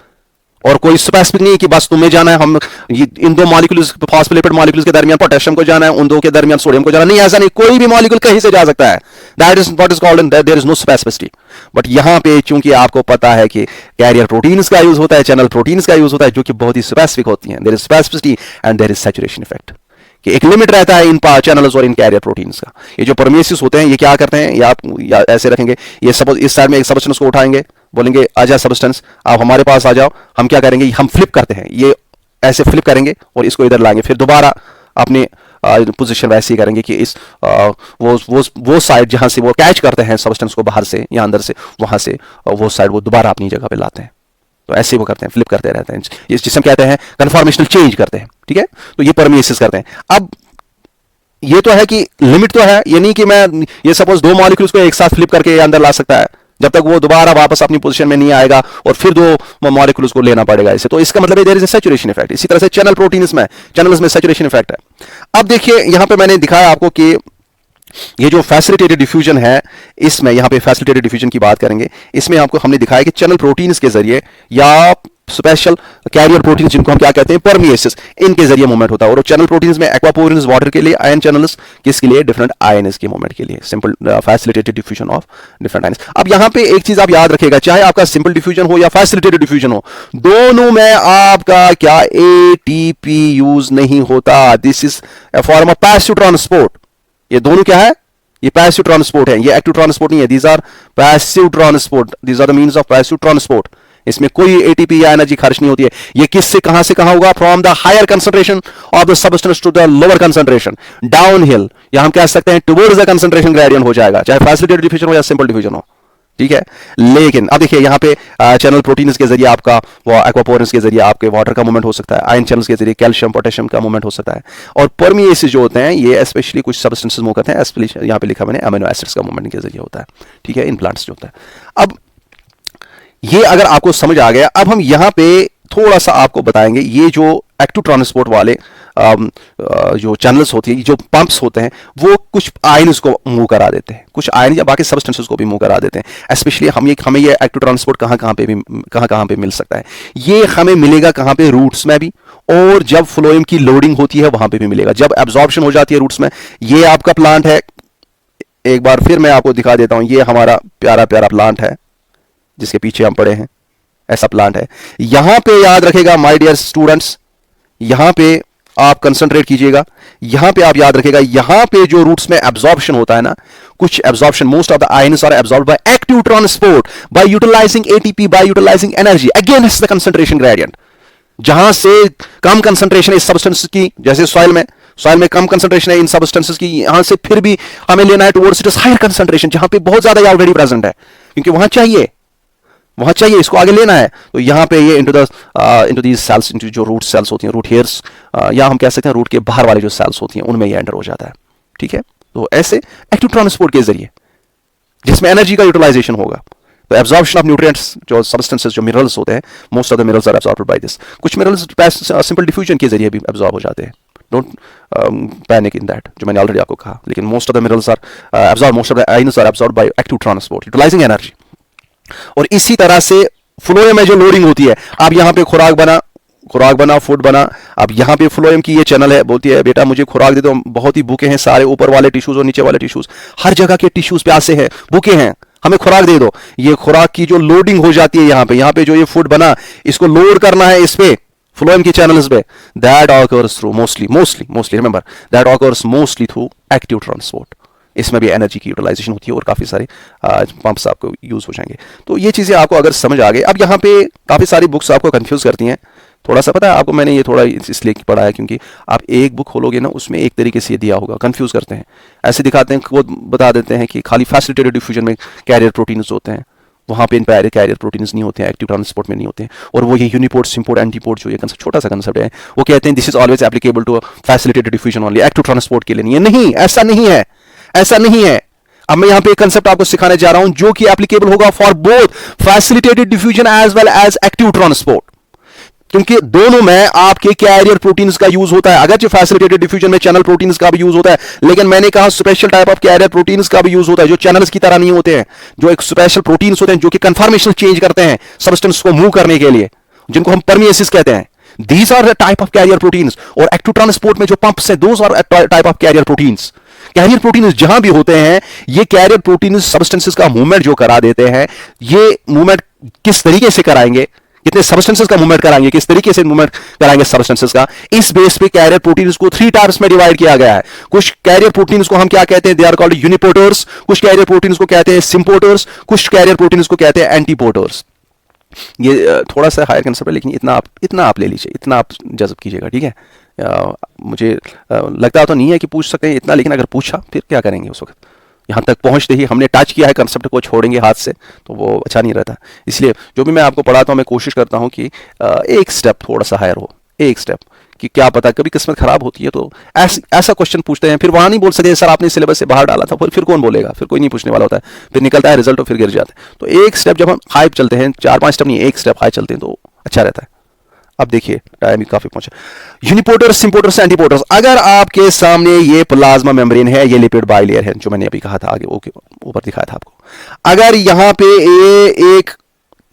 और कोई स्पेसिफिक नहीं कि बस तुम्हें जाना है हम इन दो मॉलिक्यूल्स, फॉस्फोलिपिड मॉलिक्यूल्स के दरमियान पोटेशियम को जाना है, उन दो के दरमियान सोडियम को जाना नहीं, ऐसा नहीं, कोई भी मॉलिक्यूल कहीं से जा सकता है। That is what is called, there is no specificity. But यहां पे चूंकि आपको पता है कि कैरियर प्रोटीन्स का यूज होता है, चैनल प्रोटीन्स का यूज होता है, जो कि बहुत ही स्पेसिफिक होती हैं, there is specificity and there is saturation effect, कि एक लिमिट रहता है इन चैनल्स और इन कैरियर प्रोटीन्स का। ये जो परमिएसेस होते हैं ये क्या करते हैं, या आप ऐसे रखेंगे, ये सपोज इस साइड में एक सब्सटेंस को उठाएंगे, बोलेंगे आजा सब्सटेंस आप हमारे पास आ जाओ, हम क्या करेंगे? हम फ्लिप करते हैं, ये ऐसे फ्लिप करेंगे और इसको इधर लाएंगे, फिर दोबारा अपने पोजीशन वैसे ही करेंगे कि इस वो साइड जहां से वो कैच करते हैं सब्सटेंस को बाहर से या अंदर से, वहां से वो साइड वो दोबारा अपनी जगह पे लाते हैं। तो ऐसे वो करते हैं, फ्लिप करते रहते हैं, इस जिसम कहते हैं कन्फॉर्मेशनल चेंज करते हैं। ठीक है, तो ये परमिएसेस करते हैं। अब ये तो है कि लिमिट तो है, ये नहीं कि मैं ये सपोज दो मॉलिक्यूल्स को एक साथ फ्लिप करके अंदर ला सकता है, जब तक वो दोबारा वापस अपनी पोजीशन में नहीं आएगा और फिर दो मॉलिक्यूल्स को लेना पड़ेगा इसे। तो इसका मतलब there is a saturation effect. इसी तरह से चैनल प्रोटीन्स में सैचुरेशन इफेक्ट है। अब देखिए यहां पे मैंने दिखाया आपको कि ये जो फैसिलिटेटेड डिफ्यूजन है, इसमें यहां पे फैसिलिटेटेड डिफ्यूजन की बात करेंगे, इसमें आपको हमने दिखाया कि चैनल प्रोटीन्स के जरिए या स्पेशल कैरियर प्रोटीन्स जिनको हम क्या कहते हैं? परमिएसेस, इनके जरिए मूवमेंट होता है। और चैनल प्रोटीन्स में एक्वापोरिन्स वाटर के लिए, आयन चैनल्स किसके लिए? डिफरेंट आयन्स के मूवमेंट के लिए, simple facilitated diffusion of different ions. अब यहां पे एक चीज आप याद रखिएगा, चाहे आपका सिंपल डिफ्यूजन हो या फैसिलिटेटेड डिफ्यूजन हो, दोनों में आपका क्या एटीपी यूज नहीं होता। This is a form of passive transport. ये दोनों क्या है? ये पैसिव ट्रांसपोर्ट है, ये एक्टिव ट्रांसपोर्ट नहीं है। These are passive transport, these are the means of passive transport. इसमें कोई एटीपी या एनर्जी खर्च नहीं होती है। ये किस से कहां से कहां होगा? From the higher concentration of the substance to the lower concentration, down hill, या हम कह सकते हैं टुवर्ड्स द कंसंट्रेशन ग्रेडियंट हो जाएगा, चाहे फैसिलिटेटेड डिफ्यूजन हो या सिंपल डिफ्यूजन हो। ठीक है। लेकिन अब देखिए यहाँ पे चैनल प्रोटीन्स के जरिए आपका वो एक्वापोरेंस के जरिए आपके वाटर का मूवमेंट हो सकता है, आयन चैनल्स के जरिए कैल्शियम पोटेशियम का मूवमेंट हो सकता है, और परमिएसिस जो होते हैं ये स्पेशली कुछ सब्सटेंसेस मूव करते हैं, स्पेशली यहाँ पे लिखा मैंने अमीनो एसिड्स का मूवमेंट के जरिए होता है, ठीक है, इन प्लांट्स जो होता है। अब ये अगर आपको समझ आ गया, अब हम यहाँ पे थोड़ा सा आपको बताएंगे ये जो एक्टिव ट्रांसपोर्ट वाले जो चैनल्स होती है, जो पंप्स होते हैं, वो कुछ आयन्स को मूव करा देते हैं, कुछ आयन या बाकी सब्सटेंसेस को भी मूव करा देते हैं। स्पेशली हमें ये एक्टिव ट्रांसपोर्ट कहाँ पे मिल सकता है, ये हमें मिलेगा कहाँ पे, रूट्स में भी, और जब फ्लोएम की लोडिंग होती है वहां पे भी मिलेगा, जब एब्जॉर्प्शन हो जाती है रूट्स में। ये आपका प्लांट है, एक बार फिर मैं आपको दिखा देता हूं, ये हमारा प्यारा प्यारा प्लांट है जिसके पीछे हम पड़े हैं, ऐसा प्लांट है। यहां पे याद रखेगा माय डियर स्टूडेंट्स, यहां पे आप कंसंट्रेट कीजिएगा, यहां पे आप याद रखेगा, यहां पे जो रूट्स में एब्जॉर्प्शन होता है ना, कुछ absorption, most of the ions are absorbed by active transport by utilising ATP, by utilising energy against the concentration gradient. जहां से कम कंसंट्रेशन इस सब्सटेंस की, जैसे सॉइल में कम कंसंट्रेशन है इन सब्सटेंसेस की, यहां से फिर भी हमें लेना है टुवर्ड्स इट हायर कंसंट्रेशन, जहां पे बहुत ज्यादा ऑलरेडी प्रेजेंट है, क्योंकि वहां चाहिए इसको आगे लेना है। तो यहां पे ये इनटू दीज सेल्स, इनटू जो रूट सेल्स होती हैं, रूट हेयर्स, या हम कह सकते हैं रूट के बाहर वाले जो सेल्स होती हैं उनमें ये एंटर हो जाता है, ठीक है। तो ऐसे एक्टिव ट्रांसपोर्ट के जरिए जिसमें एनर्जी का यूटिलाइजेशन होगा, तो एब्जॉर्प्शन ऑफ न्यूट्रिएंट्स, जो सब्सटेंसेस, जो मिनरल्स होते हैं, most of the minerals are absorbed by this. कुछ मिनरल्स सिंपल डिफ्यूजन के जरिए भी एब्जॉर्ब हो जाते हैं, डोंट पैनिक इन दैट, जो मैंने ऑलरेडी आपको कहा। लेकिन most of the minerals are absorb, most of the ions are absorbed by active transport utilising energy. और इसी तरह से फ्लोएम में जो लोडिंग होती है, अब यहां पे खुराक बना, फूड बना, अब यहां पे फ्लोएम की ये चैनल है, बोलती है बेटा मुझे खुराक दे दो, बहुत ही भूखे हैं सारे, ऊपर वाले टिश्यूज और नीचे वाले टिश्यूज, हर जगह के टिश्यूज प्यासे हैं, भूखे हैं, हमें खुराक दे दो। ये खुराक की जो लोडिंग हो जाती है यहां पे जो ये फूड बना, इसको लोड करना है इस पे, फ्लोएम की चैनल्स पे, that occurs through mostly remember, that occurs mostly through active transport. इसमें भी एनर्जी की यूटिलाइजेशन होती है और काफ़ी सारे पंप्स आपको यूज़ हो जाएंगे। तो ये चीज़ें आपको अगर समझ आ गए। अब यहाँ पे काफ़ी सारी बुक्स आपको कंफ्यूज करती हैं, थोड़ा सा पता है आपको, मैंने ये थोड़ा इसलिए पढ़ा है क्योंकि आप एक बुक खोलोगे ना, उसमें एक तरीके से ये दिया होगा, कंफ्यूज करते हैं, ऐसे दिखाते हैं, वो बता देते हैं कि खाली फैसिलिटेटेड डिफ्यूजन में कैरियर प्रोटीन्स होते हैं, वहाँ पे इन कैरियर प्रोटीन्स नहीं होते हैं, एक्टिव ट्रांसपोर्ट में नहीं होते हैं। और वो ये यूनिपोर्ट, सिम्पोर्ट, एंटीपोर्ट, जो ये कंसेप्ट, छोटा सा कंसेप्ट है, वो कहते हैं this is always applicable to facilitated diffusion only, active transport के लिए नहीं है। नहीं, ऐसा नहीं है। अब मैं यहां पे एक कंसेप्ट आपको सिखाने जा रहा हूं जो कि एप्लीकेबल होगा for both facilitated diffusion as well as active transport, क्योंकि दोनों में आपके कैरियर प्रोटीन्स का यूज होता है। अगर जो फैसिलिटेटेड डिफ्यूजन में चैनल प्रोटीन्स का भी यूज होता है, लेकिन मैंने कहा special type of carrier proteins का भी यूज होता है, जो चैनल्स की तरह नहीं होते हैं, जो एक स्पेशल प्रोटीन्स होते हैं जो कि कन्फर्मेशन चेंज करते हैं सब्सटेंस को मूव करने के लिए, जिनको हम परमिएसिस कहते हैं। These are the type of carrier proteins। और एक्टिव ट्रांसपोर्ट में जो पंप्स है, those are type of carrier proteins. Carrier proteins जहां भी होते हैं, ये कैरियर प्रोटीन्स सब्सटेंसेस का मूवमेंट जो करा देते हैं, ये मूवमेंट किस तरीके से कराएंगे, कितने सब्सटेंसेस का मूवमेंट कराएंगे, किस तरीके से मूवमेंट कराएंगे सब्सटेंसेस का, इस बेस पे कैरियर प्रोटीन्स को 3 टाइप्स में डिवाइड किया गया है। कुछ कैरियर प्रोटीन्स को हम क्या कहते हैं, दे आर कॉल्ड यूनिपोर्टर्स, कुछ कैरियर प्रोटीन्स को कहते हैं सिम्पोर्टर्स, कुछ कैरियर प्रोटीन्स को कहते हैं एंटीपोर्टर्स। ये थोड़ा सा हायर कंसेप्ट है, लेकिन इतना आप ले लीजिए, इतना आप जज़ब कीजिएगा, ठीक है। मुझे लगता तो नहीं है कि पूछ सकते हैं इतना, लेकिन अगर पूछा फिर क्या करेंगे उस वक्त। यहाँ तक पहुँचते ही हमने टच किया है कंसेप्ट को, छोड़ेंगे हाथ से तो वो अच्छा नहीं रहता। इसलिए जो भी मैं आपको पढ़ाता हूँ, मैं कोशिश करता हूँ कि एक स्टेप थोड़ा सा हायर हो, एक स्टेप, कि क्या पता कभी किस्मत खराब होती है तो ऐसा क्वेश्चन पूछते हैं, फिर वहाँ नहीं बोल सकते सर आपने सिलेबस से बाहर डाला था, फिर कौन बोलेगा, फिर कोई नहीं पूछने वाला होता है, फिर निकलता है रिजल्ट और फिर गिर जाते हैं। तो एक स्टेप जब हम हाई चलते हैं, 4-5 स्टेप नहीं, एक स्टेप हाई चलते हैं तो अच्छा रहता है। अब देखिए टाइम भी काफी पहुंचा। यूनिपोर्टर्स, सिम्पोर्टर्स, एंटीपोर्टर्स। अगर आपके सामने ये प्लाज्मा मेम्ब्रेन है, ये लिपिड बाइलेयर है, जो मैंने अभी कहा था आगे ओके ऊपर दिखाया था आपको। अगर यहां पे ये एक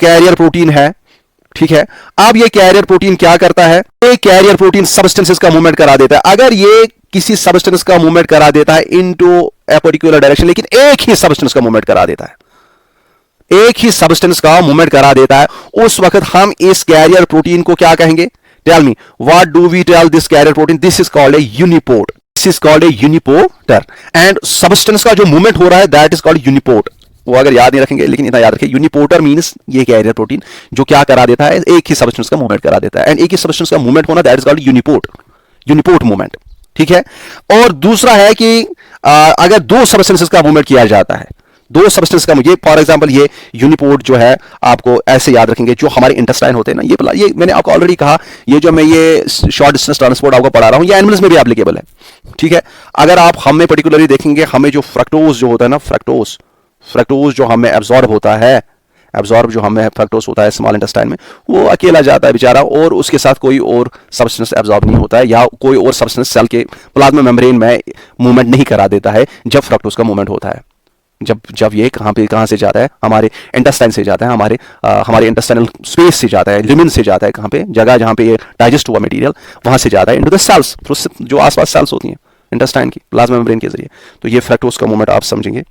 कैरियर प्रोटीन है, ठीक है, अब ये कैरियर प्रोटीन क्या करता है, ये कैरियर प्रोटीन सब्सटेंसेस का मूवमेंट करा देता है। अगर ये किसी सब्सटेंस का मूवमेंट करा देता है इनटू ए पर्टिकुलर डायरेक्शन, लेकिन एक ही सब्सटेंस का मूवमेंट करा देता है, एक ही सब्सटेंस का मूवमेंट करा देता है, उस वक्त हम इस कैरियर प्रोटीन को क्या कहेंगे? Tell me, what do we tell this carrier protein? This is called a uniport, this is called a uniporter. And substance का जो मूवमेंट हो रहा है दैट इज कॉल्ड यूनिपोर्ट। वो अगर याद नहीं रखेंगे, लेकिन इतना याद रखें, यूनिपोर्टर मींस ये कैरियर प्रोटीन जो क्या करा देता है, एक ही सब्सटेंस का मूवमेंट करा देता है। एंड एक ही सब्सटेंस का मूवमेंट होना that is called uniport, uniport movement, ठीक है। और दूसरा है कि अगर दो सब्सटेंसेस का मूवमेंट किया जाता है, दो सब्सटेंस का, ये फॉर एग्जांपल ये यूनिपोर्ट जो है आपको ऐसे याद रखेंगे, जो हमारे इंटेस्टाइन होते हैं ना, ये मैंने आपको ऑलरेडी कहा, ये जो मैं ये शॉर्ट डिस्टेंस ट्रांसपोर्ट आपको पढ़ा रहा हूं, ये एनिमल्स में भी एप्लीकेबल है, ठीक है। अगर आप हमें पर्टिकुलरली देखेंगे, हमें जो फ्रक्टोज जो होता है ना, फ्रक्टोज जो हमें एब्जॉर्ब होता है, जो हमें फ्रक्टोज होता है स्मॉल इंटेस्टाइन में, वो अकेला जाता है बेचारा, और उसके साथ कोई और सब्सटेंस एब्जॉर्ब नहीं होता है, या कोई और सब्सटेंस सेल के प्लाज्मा मेम्ब्रेन में मूवमेंट नहीं करा देता है जब फ्रक्टोज का मूवमेंट होता है। जब ये कहाँ से जाता है, हमारे इंटेस्टाइन से जाता है, हमारे इंटेस्टाइनल स्पेस से जाता है, लिमिन से जाता है, कहाँ पे जगह जहाँ पे ये डाइजेस्ट हुआ मटेरियल, वहां से जाता है इनटू द सेल्स, जो आसपास सेल्स होती हैं इंटेस्टाइन की प्लाज्मा मेम्ब्रेन के जरिए। तो ये फ्रक्टोज का मूवमेंट आप समझेंगे।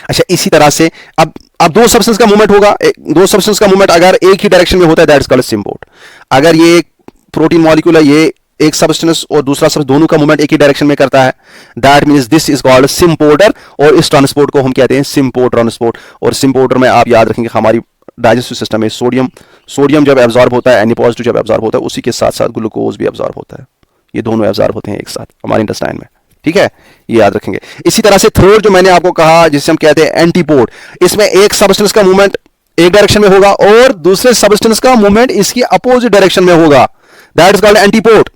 अच्छा, इसी तरह से अब दो सब्सटेंस का मूवमेंट होगा, दो सब्सटेंस का मूवमेंट अगर एक ही डायरेक्शन में होता है, दैट इज कॉल्ड सिम्पोर्ट। अगर ये एक प्रोटीन मॉलिक्यूल है, ये एक सब्सटेंस और दूसरा सब्सटेंस दोनों का मूवमेंट एक ही डायरेक्शन में करता है, that means this is called symporter, और इस ट्रांसपोर्ट को हम कहते हैं सिम्पोर्ट ट्रांसपोर्ट। और सिम्पोर्टर में आप याद रखेंगे, हमारी डाइजेस्टिव सिस्टम में सोडियम जब एब्जॉर्ब होता है, Na पॉजिटिव जब एब्जॉर्ब होता है, उसी के साथ साथ ग्लूकोज भी एब्जॉर्ब होता है, ये दोनों एब्जॉर्ब होते हैं एक साथ हमारे इंटेस्टाइन में, ठीक है, ये याद रखेंगे। इसी तरह से थर्ड जो मैंने आपको कहा, जिसे हम कहते हैं एंटीपोड, इसमें एक सब्सटेंस का मूवमेंट एक डायरेक्शन में होगा और दूसरे सब्सटेंस का मूवमेंट इसकी अपोजिट डायरेक्शन में होगा, दैट इज कॉल्ड एंटीपोड।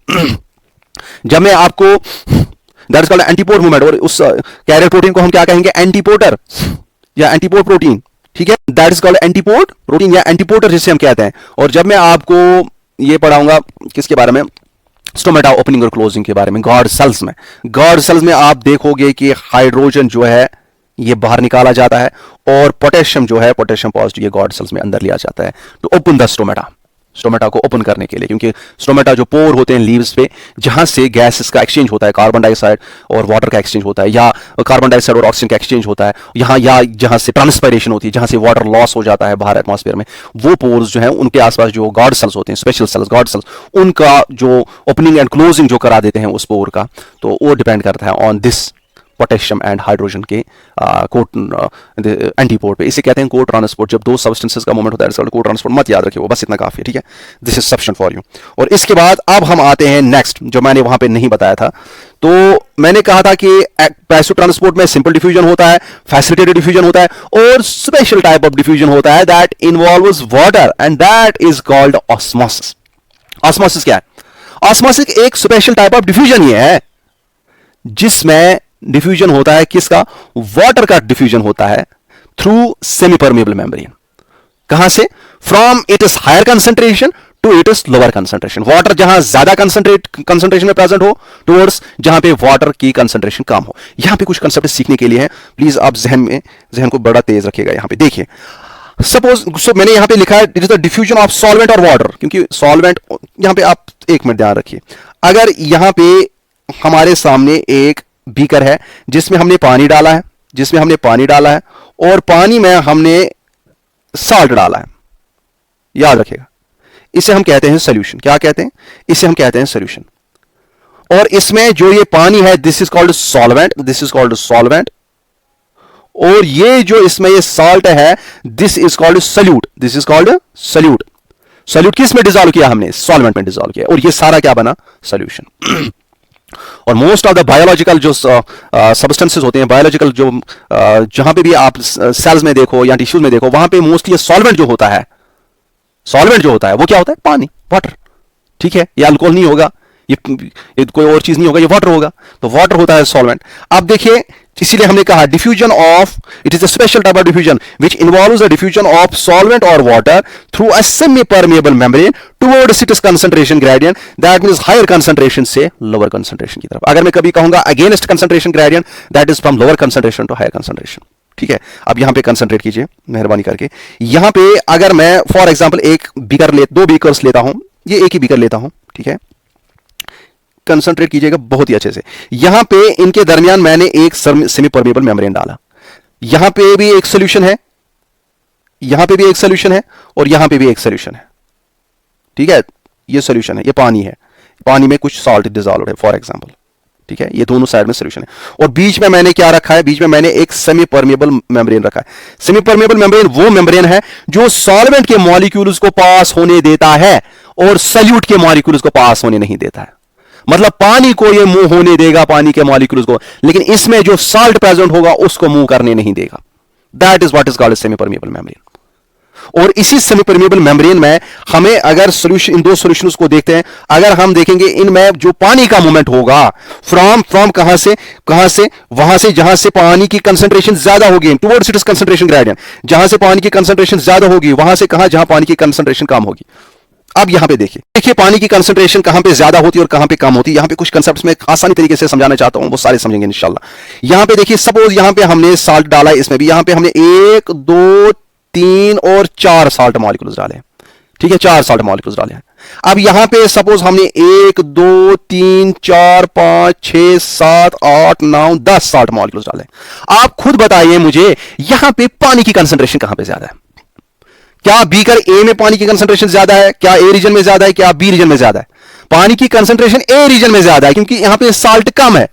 जब मैं आपको that is called antipode movement, और उस कैरियर प्रोटीन को हम क्या कहेंगे, एंटीपोटर या एंटीपोड प्रोटीन, ठीक है, that is called antipode protein या एंटीपोटर जिसे हम कहते हैं। और जब मैं आपको ये पढ़ाऊंगा किसके बारे में, स्टोमेटा ओपनिंग और क्लोजिंग के बारे में, गॉड सेल्स में आप देखोगे कि हाइड्रोजन जो है ये बाहर निकाला जाता है, और पोटेशियम जो है, पोटेशियम पॉजिटिव, ये गॉड सेल्स में अंदर लिया जाता है टू ओपन द स्टोमेटा को ओपन करने के लिए, क्योंकि स्टोमेटा जो पोर होते हैं लीव्स पे, जहां से गैसेस का एक्सचेंज होता है, कार्बन डाइऑक्साइड और वाटर का एक्सचेंज होता है, या कार्बन डाइऑक्साइड और ऑक्सीजन का एक्सचेंज होता है यहाँ, या जहां से ट्रांसपायरेशन होती है, जहां से वाटर लॉस हो जाता है बाहर एटमॉस्फेयर में, वो पोर्स जो है उनके आसपास जो गॉड सेल्स होते हैं, स्पेशल सेल्स गॉड सेल्स, उनका जो ओपनिंग एंड क्लोजिंग जो करा देते हैं उस पोर का, तो वो डिपेंड करता है on this potassium and hydrogen के एंटीपोड पे। इसे कहते हैं को ट्रांसपोर्ट। जब दो सब्सटेंसेस का मूवमेंट होता है, को ट्रांसपोर्ट, मत याद रखिए वो, बस इतना काफी है, ठीक है। This is sufficient for you. और इसके बाद अब हम आते हैं नेक्स्ट, जो मैंने वहां पे नहीं बताया था। तो मैंने कहा था कि पैसिव ट्रांसपोर्ट में सिंपल डिफ्यूजन होता है, फैसिलिटेटेड डिफ्यूजन होता है, और स्पेशल टाइप ऑफ डिफ्यूजन होता है that involves water, and that is called osmosis. Osmosis क्या है? ऑस्मोसिस एक स्पेशल टाइप ऑफ डिफ्यूजन ये है जिसमें डिफ्यूजन होता है किसका? वाटर का डिफ्यूजन होता है थ्रू सेमी परमेबल मेम्ब्रेन। कहां से? From it is higher concentration to it is lower concentration. Water जहां ज्यादा कंसंट्रेशन में प्रेजेंट हो, टुवर्ड्स जहां पे वाटर की कंसंट्रेशन कम हो। यहां पे कुछ कंसेप्ट सीखने के लिए है, प्लीज आप जहन को बड़ा तेज रखिएगा। यहां पे देखिए, सपोज मैंने यहां पे लिखा है it is the diffusion of solvent और वाटर, क्योंकि सॉल्वेंट यहां पे आप एक मिनट ध्यान रखिए। अगर यहां पे हमारे सामने एक बीकर है जिसमें हमने पानी डाला है, और पानी में हमने साल्ट डाला है, याद रखिएगा, इसे हम कहते हैं सॉल्यूशन। क्या कहते हैं? इसे हम कहते हैं सॉल्यूशन। और इसमें जो ये पानी है, दिस इज कॉल्ड सॉल्वेंट, और ये जो इसमें ये साल्ट है, this is called solute. Solute किस में डिजॉल्व किया? हमने सॉल्वेंट में डिजॉल्व किया, और ये सारा क्या बना? सॉल्यूशन। और मोस्ट ऑफ द बायोलॉजिकल जो सब्सटेंसेस होते हैं, बायोलॉजिकल जो जहां पे भी आप सेल्स में देखो या टिश्यूज में देखो, वहां पे मोस्टली सॉल्वेंट जो होता है वो क्या होता है? पानी, वाटर, ठीक है। ये अल्कोहल नहीं होगा, ये कोई और चीज नहीं होगा, ये वाटर होगा। तो वाटर होता है सॉल्वेंट। अब देखिए, इसीलिए हमने कहा diffusion of, it is a special type of diffusion which involves the diffusion of solvent और water through a semi permeable membrane towards its concentration gradient, that means higher concentration से lower concentration की तरफ। अगर मैं कभी कहूंगा against concentration gradient, that is from lower concentration to higher concentration, ठीक है। अब यहां पे कंसंट्रेट कीजिए मेहरबानी करके। यहां पे अगर मैं फॉर एग्जांपल दो बीकर्स लेता हूं, ये एक ही बीकर लेता हूं, ठीक है, कंसंट्रेट कीजिएगा बहुत ही अच्छे से। यहां पे इनके दरमियान मैंने एक सेमी परमेबल मेम्ब्रेन डाला, यहां पे भी एक सॉल्यूशन है, यहां पे भी एक सॉल्यूशन है, और यहां पे भी एक सॉल्यूशन है, ठीक है। ये सॉल्यूशन है, ये पानी है, पानी में कुछ सॉल्ट डिसॉल्व्ड है फॉर एग्जांपल, ठीक है। ये दोनों साइड में सॉल्यूशन है, और बीच में मैंने क्या रखा है? बीच में मैंने एक सेमी परमेबल मेम्ब्रेन रखा है। सेमी परमेबल मेम्ब्रेन वो मेम्ब्रेन है जो सॉल्वेंट के मॉलिक्यूल्स को पास होने देता है और सॉल्यूट के मॉलिक्यूल्स को पास होने नहीं देता है। मतलब पानी को ये मूव होने देगा, पानी के मॉलिक्यूल्स को, लेकिन इसमें जो साल्ट प्रेजेंट होगा उसको मूव करने नहीं देगा। That is what is called semi permeable membrane. और इसी सेमी परमिएबल मेम्ब्रेन में हमें अगर सॉल्यूशन, इन दो सॉल्यूशंस को देखते हैं, अगर हम देखेंगे इनमें जो पानी का मूवमेंट होगा फ्रॉम कहां से वहां से जहां से पानी की कंसंट्रेशन ज्यादा होगी टुवर्ड्स इट्स कंसंट्रेशन ग्रेडियंट, जहां से पानी की कंसंट्रेशन ज्यादा होगी वहां से कहां जहां पानी की कंसंट्रेशन कम होगी। अब यहां पे देखिए पानी की कंसंट्रेशन कहां पे ज्यादा होती है और कहां पे कम होती है। यहां पे कुछ कंसेप्ट्स में आसानी तरीके से समझाना चाहता हूं, वो सारे समझेंगे इंशाल्लाह। यहां पे देखिए सपोज यहां पे हमने साल्ट डाला, इसमें भी यहां पे हमने 1 2 3 और 4 साल्ट मॉलिक्यूल्स डाले, ठीक है, 4 साल्ट मॉलिक्यूल्स डाले हैं। अब यहां पे सपोज हमने 1 2 3 4 5 6 7 8 9 10 साल्ट मॉलिक्यूल्स डाले। आप खुद बताइए मुझे यहां पे पानी की कंसंट्रेशन कहां पे ज्यादा है? क्या बीकर ए में पानी की कंसंट्रेशन ज्यादा है? क्या ए रीजन में ज्यादा है? क्या बी रीजन में ज्यादा है? पानी की कंसंट्रेशन ए रीजन में ज्यादा है क्योंकि यहां पे साल्ट कम है।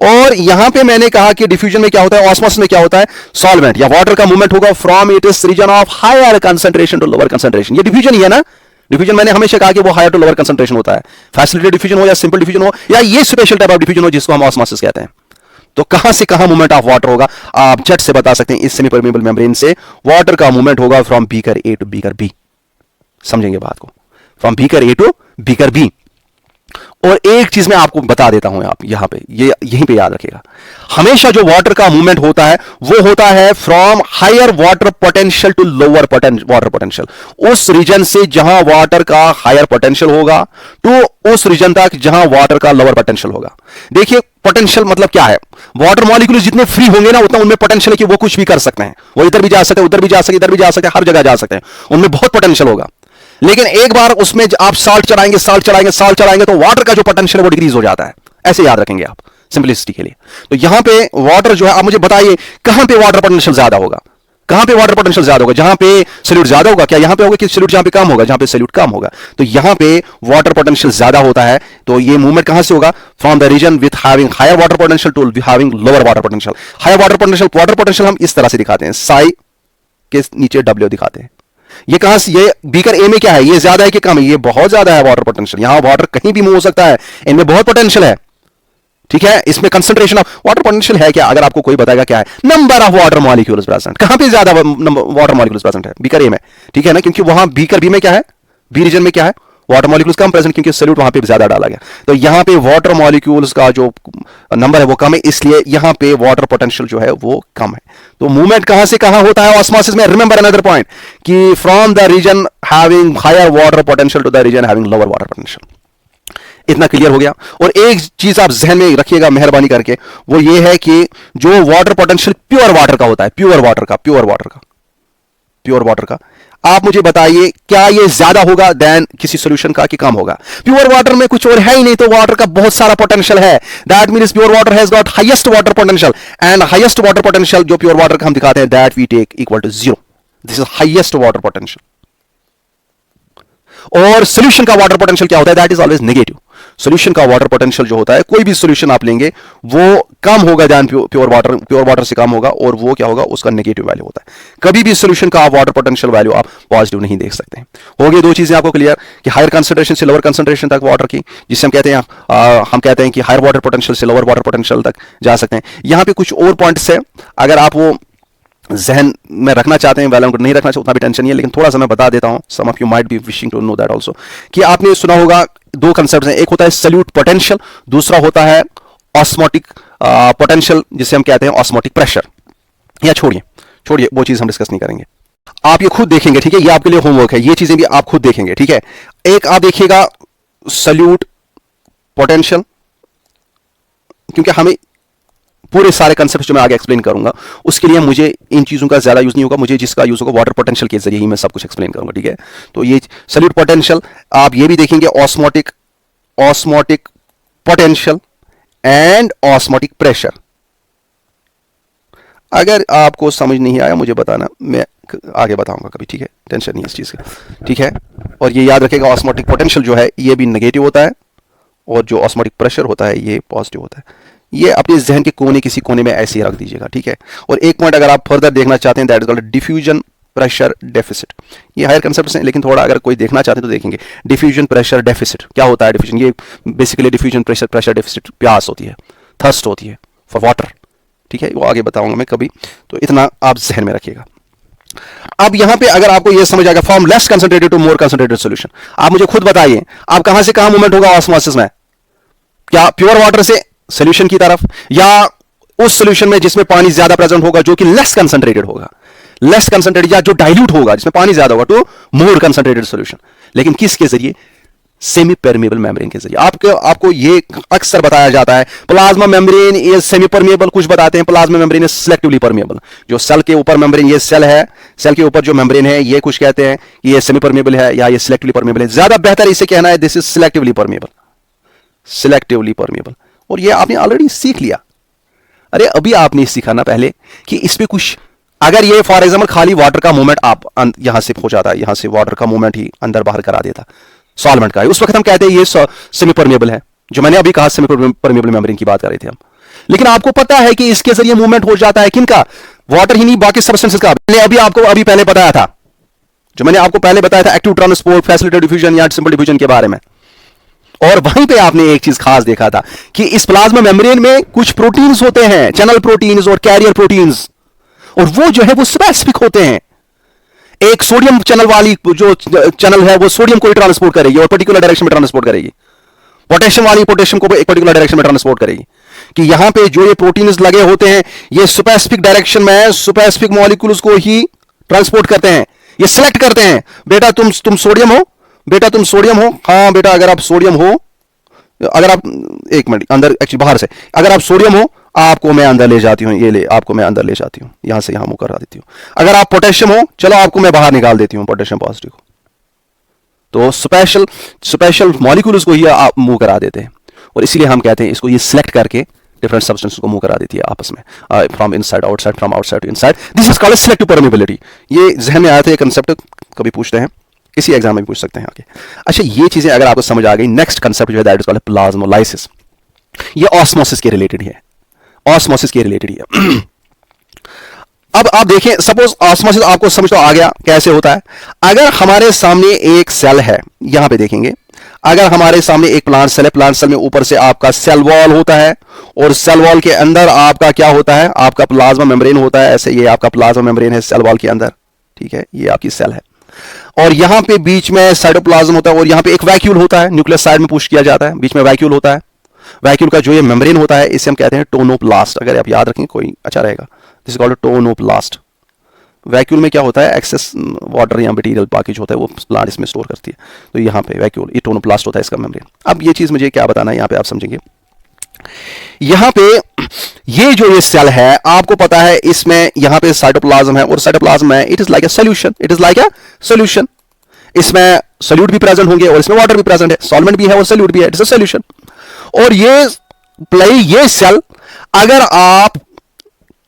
और यहां पे मैंने कहा कि डिफ्यूजन में क्या होता है, ऑस्मोसिस में क्या होता है, सॉल्वेंट या वाटर का मूवमेंट होगा from it is region of higher concentration to lower concentration. ये डिफ्यूजन ही है ना। डिफ्यूजन मैंने हमेशा कहा कि वो हायर टू लोअर कंसंट्रेशन होता है। फैसिलिटेटेड डिफ्यूजन हो या सिंपल डिफ्यूजन हो या ये स्पेशल टाइप ऑफ डिफ्यूजन हो जिसको हम ऑस्मोसिस कहते हैं। तो कहां से कहां मूवमेंट ऑफ वाटर होगा आप झट से बता सकते हैं। इस सेमी परमिएबल मेम्ब्रेन से वाटर का मूवमेंट होगा from beaker A to beaker B. समझेंगे बात को, from beaker A to beaker B. और एक चीज मैं आपको बता देता हूं, आप यहां पे ये यहीं पे याद रखिएगा, हमेशा जो वाटर का मूवमेंट होता है वो होता है from higher water potential to lower water potential. उस रीजन से जहां वाटर का हायर पोटेंशियल होगा टू उस रीजन तक जहां वाटर का लोअर पोटेंशियल होगा। देखिए पोटेंशियल मतलब क्या है, वाटर मॉलिक्यूल्स जितने फ्री होंगे ना उतना उनमें पोटेंशियल है कि वो कुछ भी कर सकते हैं। वो इधर भी जा सकते हैं, उधर भी जा सकते हैं, इधर भी जा सकते हैं, हर जगह जा सकते हैं, उनमें बहुत पोटेंशियल होगा। लेकिन एक बार उसमें आप साल्ट चलाएंगे तो वाटर का जो पोटेंशियल है वो डिक्रीज हो जाता है। ऐसे याद रखेंगे आप सिंपलिसिटी के लिए। तो यहां पे वाटर जो है, आप मुझे बताइए कहां पे वाटर पोटेंशियल ज्यादा होगा, कहां पे वाटर पोटेंशियल ज्यादा होगा? जहां पे सॉल्यूट ज्यादा होगा। क्या यहां पे होगा कि सॉल्यूट जहां पे कम होगा? जहां पे सॉल्यूट कम होगा। तो यहां पे वाटर पोटेंशियल ज्यादा होता है। तो ये मूवमेंट कहां से होगा? From the region with having higher water potential to having lower water potential. Higher water potential हम इस तरह से दिखाते हैं, साई के नीचे डब्ल्यू दिखाते हैं। ये कहां से, ये बीकर ए में क्या है, ये ज्यादा है कि कम है? ये बहुत ज्यादा है वाटर पोटेंशियल। यहां वाटर कहीं भी मूव हो सकता है, इनमें बहुत पोटेंशियल है, ठीक है। इसमें कंसंट्रेशन ऑफ वाटर पोटेंशियल है क्या? अगर आपको कोई बताएगा क्या है, number of water molecules present. कहां पे ज्यादा वाटर मॉलिक्यूल्स प्रेजेंट है? बीकर ए में, ठीक है ना, क्योंकि वहां बीकर बी में क्या है, बी रीजन में क्या है, वाटर मॉलिक्यूल्स कम प्रेजेंट क्योंकि सॉल्यूट वहां पे ज्यादा डाला गया। तो यहां पे वाटर मॉलिक्यूल्स का जो नंबर है वो कम है, इसलिए यहां पे वाटर पोटेंशियल जो है वो कम है। तो मूवमेंट कहां से कहां होता है ऑस्मोसिस में? रिमेंबर अनदर पॉइंट कि from the region having higher water potential to the region having lower water potential. इतना क्लियर हो गया। और एक चीज आप जहन में रखिएगा मेहरबानी करके, वो ये है कि जो वाटर पोटेंशियल प्योर वाटर का होता है, प्योर वाटर का, आप मुझे बताइए क्या ये ज्यादा होगा देन किसी सॉल्यूशन का कि कम होगा? प्योर वाटर में कुछ और है ही नहीं, तो वाटर का बहुत सारा पोटेंशियल है। That means pure water has got highest water potential, and highest water potential जो प्योर वाटर का हम दिखाते हैं that we take equal to 0। This is highest water potential. और सॉल्यूशन का वाटर पोटेंशियल क्या होता है? That is always negative. Solution का वाटर पोटेंशियल जो होता है, कोई भी सॉल्यूशन आप लेंगे वो कम होगा देन प्योर वाटर से कम होगा, और वो क्या होगा, उसका नेगेटिव वैल्यू होता है। कभी भी सॉल्यूशन का वाटर पोटेंशियल वैल्यू आप पॉजिटिव नहीं देख सकते। हो गई दो चीजें आपको क्लियर कि हायर कंसंट्रेशन से लोअर कंसंट्रेशन तक वाटर की, जिससे हम कहते हैं कि हायर वाटर पोटेंशियल से लोअर वाटर पोटेंशियल तक जा सकते हैं। यहां पे कुछ और पॉइंट्स है, अगर आप वो जहन में रखना चाहते हैं, वालों को नहीं रखना चाहते उतना भी टेंशन नहीं है, लेकिन थोड़ा सा मैं बता देता हूं। Some of you might be wishing to know that also, कि आपने सुना होगा दो कंसेप्ट हैं, एक होता है सॉल्यूट पोटेंशियल, दूसरा होता है ऑस्मोटिक पोटेंशियल, जिसे हम कहते हैं ऑस्मोटिक प्रेशर। या छोड़िए वो चीज हम डिस्कस नहीं करेंगे, आप ये खुद देखेंगे, ठीक है। ये आपके लिए होमवर्क है, ये चीजें भी आप खुद देखेंगे, ठीक है। एक आप देखिएगा सॉल्यूट पोटेंशियल, क्योंकि हमें पूरे सारे कंसेप्ट जो मैं आगे एक्सप्लेन करूंगा उसके लिए मुझे इन चीजों का ज्यादा यूज नहीं होगा, मुझे जिसका यूज होगा वाटर पोटेंशियल के जरिए ही मैं सब कुछ एक्सप्लेन करूंगा, ठीक है। तो ये सॉल्यूट पोटेंशियल आप ये भी देखेंगे, osmotic potential and osmotic pressure. अगर आपको समझ नहीं आया मुझे बताना, मैं आगे बताऊंगा कभी, ठीक है, टेंशन नहीं है इस चीज का, ठीक है। और ये याद रखेगा ऑस्मोटिक पोटेंशियल जो है ये भी नेगेटिव होता है, और जो ऑस्मोटिक प्रेशर होता है ये पॉजिटिव होता है। ये अपने जहन के किसी कोने में ऐसे ही रख दीजिएगा, ठीक है। और एक पॉइंट अगर आप फर्दर देखना चाहते हैं, that is called diffusion pressure deficit. ये हायर कंसेप्ट्स हैं, लेकिन थोड़ा अगर कोई देखना चाहते हैं तो देखेंगे। डिफ्यूजन प्रेशर डेफिसिट क्या होता है? डिफ्यूजन, ये बेसिकली डिफ्यूजन प्रेशर डेफिसिट, प्यास होती है, थर्स्ट होती है फॉर वाटर, ठीक है, वो आगे बताऊंगा मैं कभी, तो इतना आप जहन में रखिएगा। अब यहां पे अगर आपको ये समझ आएगा, from less concentrated to more concentrated solution, आप मुझे खुद बताइए आप कहां से कहां मूवमेंट होगा ऑस्मोसिस में? क्या प्योर वाटर से सॉल्यूशन की तरफ, या उस सॉल्यूशन में जिसमें पानी ज्यादा प्रेजेंट होगा जो कि लेस कंसंट्रेटेड होगा, लेस कंसंट्रेटेड या जो डाइल्यूट होगा जिसमें पानी ज्यादा होगा, टू मोर कंसंट्रेटेड सॉल्यूशन। लेकिन किसके जरिए? सेमी परमेबल मेम्ब्रेन के जरिए। आपको ये अक्सर बताया जाता है plasma membrane is semi permeable, कुछ बताते हैं plasma membrane is selectively permeable. जो सेल के ऊपर मेम्ब्रेन, ये सेल है, सेल के ऊपर जो मेम्ब्रेन है, ये कुछ कहते हैं कि ये सेमी परमेबल है या ये सिलेक्टिवली परमेबल है। ज्यादा बेहतर इसे कहना है this is selectively permeable, selectively permeable. और ये आपने ऑलरेडी सीख लिया। अरे अभी आपने सीखा ना पहले कि इस पे कुछ, अगर ये फॉर एग्जाम्पल खाली वाटर का मूवमेंट आप यहां से हो जाता है, यहां से वाटर का मूवमेंट ही अंदर बाहर करा देता सॉल्वेंट का, उस वक्त हम कहते हैं ये सेमी परमेबल है, जो मैंने अभी कहा सेमी परमेबल मेम्ब्रेन की बात कर रहे थे हम। लेकिन आपको पता है कि इसके जरिए मूवमेंट हो जाता है किनका? वाटर ही नहीं, बाकी सब्सटेंसेस का। मैंने अभी पहले बताया था, जो मैंने आपको पहले बताया था एक्टिव ट्रांसपोर्ट, फैसिलिटेटेड डिफ्यूजन या सिंपल डिफ्यूजन के बारे में। और वहीं पे आपने एक चीज खास देखा था कि इस प्लाज्मा मेम्ब्रेन में कुछ प्रोटीन्स होते हैं, चैनल प्रोटीन्स और कैरियर प्रोटीन्स, और वो जो है वो स्पेसिफिक होते हैं। एक सोडियम चैनल वाली जो चैनल है वो सोडियम को ट्रांसपोर्ट करेगी और पर्टिकुलर डायरेक्शन में ट्रांसपोर्ट करेगी। पोटेशियम वाली पोटेशियम को एक पर्टिकुलर डायरेक्शन में ट्रांसपोर्ट करेगी। कि यहां पे जो ये प्रोटीन्स लगे होते हैं ये स्पेसिफिक डायरेक्शन में स्पेसिफिक मॉलिक्यूल्स को ही ट्रांसपोर्ट करते हैं, ये सिलेक्ट करते हैं। बेटा तुम सोडियम हो, बेटा तुम सोडियम हो, हाँ बेटा अगर आप सोडियम हो, अगर आप एक मिनट अंदर एक्चुअली बाहर से, अगर आप सोडियम हो आपको मैं अंदर ले जाती हूं, ये ले आपको मैं अंदर ले जाती हूं, यहां से यहां मुंह करा देती हूं। अगर आप पोटेशियम हो चलो आपको मैं बाहर निकाल देती हूं पोटेशियम पॉजिटिव को। तो स्पेशल मॉलिक्यूल्स को ही आप मूव करा देते हैं, और इसीलिए हम कहते हैं इसको ये सिलेक्ट करके डिफरेंट सब्सटेंसेस को मूव करा देती है आपस में, from inside outside, from outside to inside. This is called selective permeability. ये जहन में आया था, ये कंसेप्ट कभी पूछते हैं, किसी एग्जाम में भी पूछ सकते हैं आगे। अच्छा ये चीजें अगर आपको समझ आ गई, नेक्स्ट कंसेप्ट जो है दैट इज कॉल्ड प्लाज्मोलाइसिस। ये ऑस्मोसिस के रिलेटेड है, ऑस्मोसिस के रिलेटेड है। अब आप देखें, सपोज ऑस्मोसिस आपको समझ तो आ गया कैसे होता है। अगर हमारे सामने एक सेल है, यहां पे देखेंगे, अगर हमारे सामने एक प्लांट सेल है, प्लांट सेल में ऊपर से आपका सेल वॉल होता है और सेल वॉल के अंदर आपका क्या होता है? आपका प्लाज्मा मेम्ब्रेन होता है। ऐसे ये आपका प्लाज्मा मेम्ब्रेन है सेल वॉल के अंदर, ठीक है, ये आपकी सेल है। और यहां पे बीच में साइटोप्लाज्म होता है और यहां पे एक वैक्यूल होता है, न्यूक्लियस साइड में पुश किया जाता है, बीच में वैक्यूल होता है। वैक्यूल का जो ये मेम्ब्रेन होता है इसे हम कहते हैं टोनोप्लास्ट। अगर आप याद रखें कोई अच्छा रहेगा, this is called tonoplast. Vacuole में क्या होता है? एक्सेस वाटर या मटेरियल बाकी जो होता है वो प्लांट इसमें स्टोर करती है। तो यहाँ पे वैक्यूल, ये टोनोप्लास्ट होता है इसका मेम्ब्रेन। अब ये चीज मुझे क्या बताना है यहाँ पे आप समझेंगे। यहाँ पे ये जो ये सेल है आपको पता है इसमें यहाँ पे साइटोप्लाज्म है और साइटोप्लाज्म में it is like a solution, it is like a solution. इसमें सॉल्यूट भी प्रेजेंट होंगे और इसमें वाटर भी प्रेजेंट है, सॉल्वेंट भी है और सॉल्यूट भी है, इट इज अ सॉल्यूशन। और ये सेल अगर आप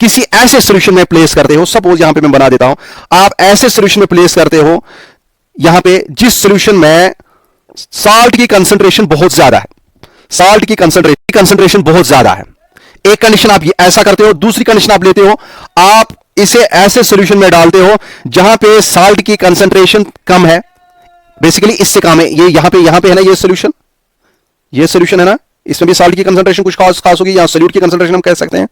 किसी ऐसे सॉल्यूशन में प्लेस करते हो, सपोज यहां पे मैं बना देता हूं, आप ऐसे सॉल्यूशन में प्लेस करते हो यहां पे जिस सॉल्यूशन में साल्ट की कंसंट्रेशन बहुत ज्यादा है, साल्ट की कंसंट्रेशन बहुत ज्यादा है। एक कंडीशन आप ऐसा करते हो, दूसरी कंडीशन आप लेते हो, आप इसे ऐसे सॉल्यूशन में डालते हो जहां पे साल्ट की कंसंट्रेशन कम है, बेसिकली इससे कम है। ये यहां पे है ना, ये सॉल्यूशन है ना, इसमें भी साल्ट की कंसंट्रेशन कुछ खास होगी, यहां सॉल्यूट की कंसंट्रेशन हम कह सकते हैं।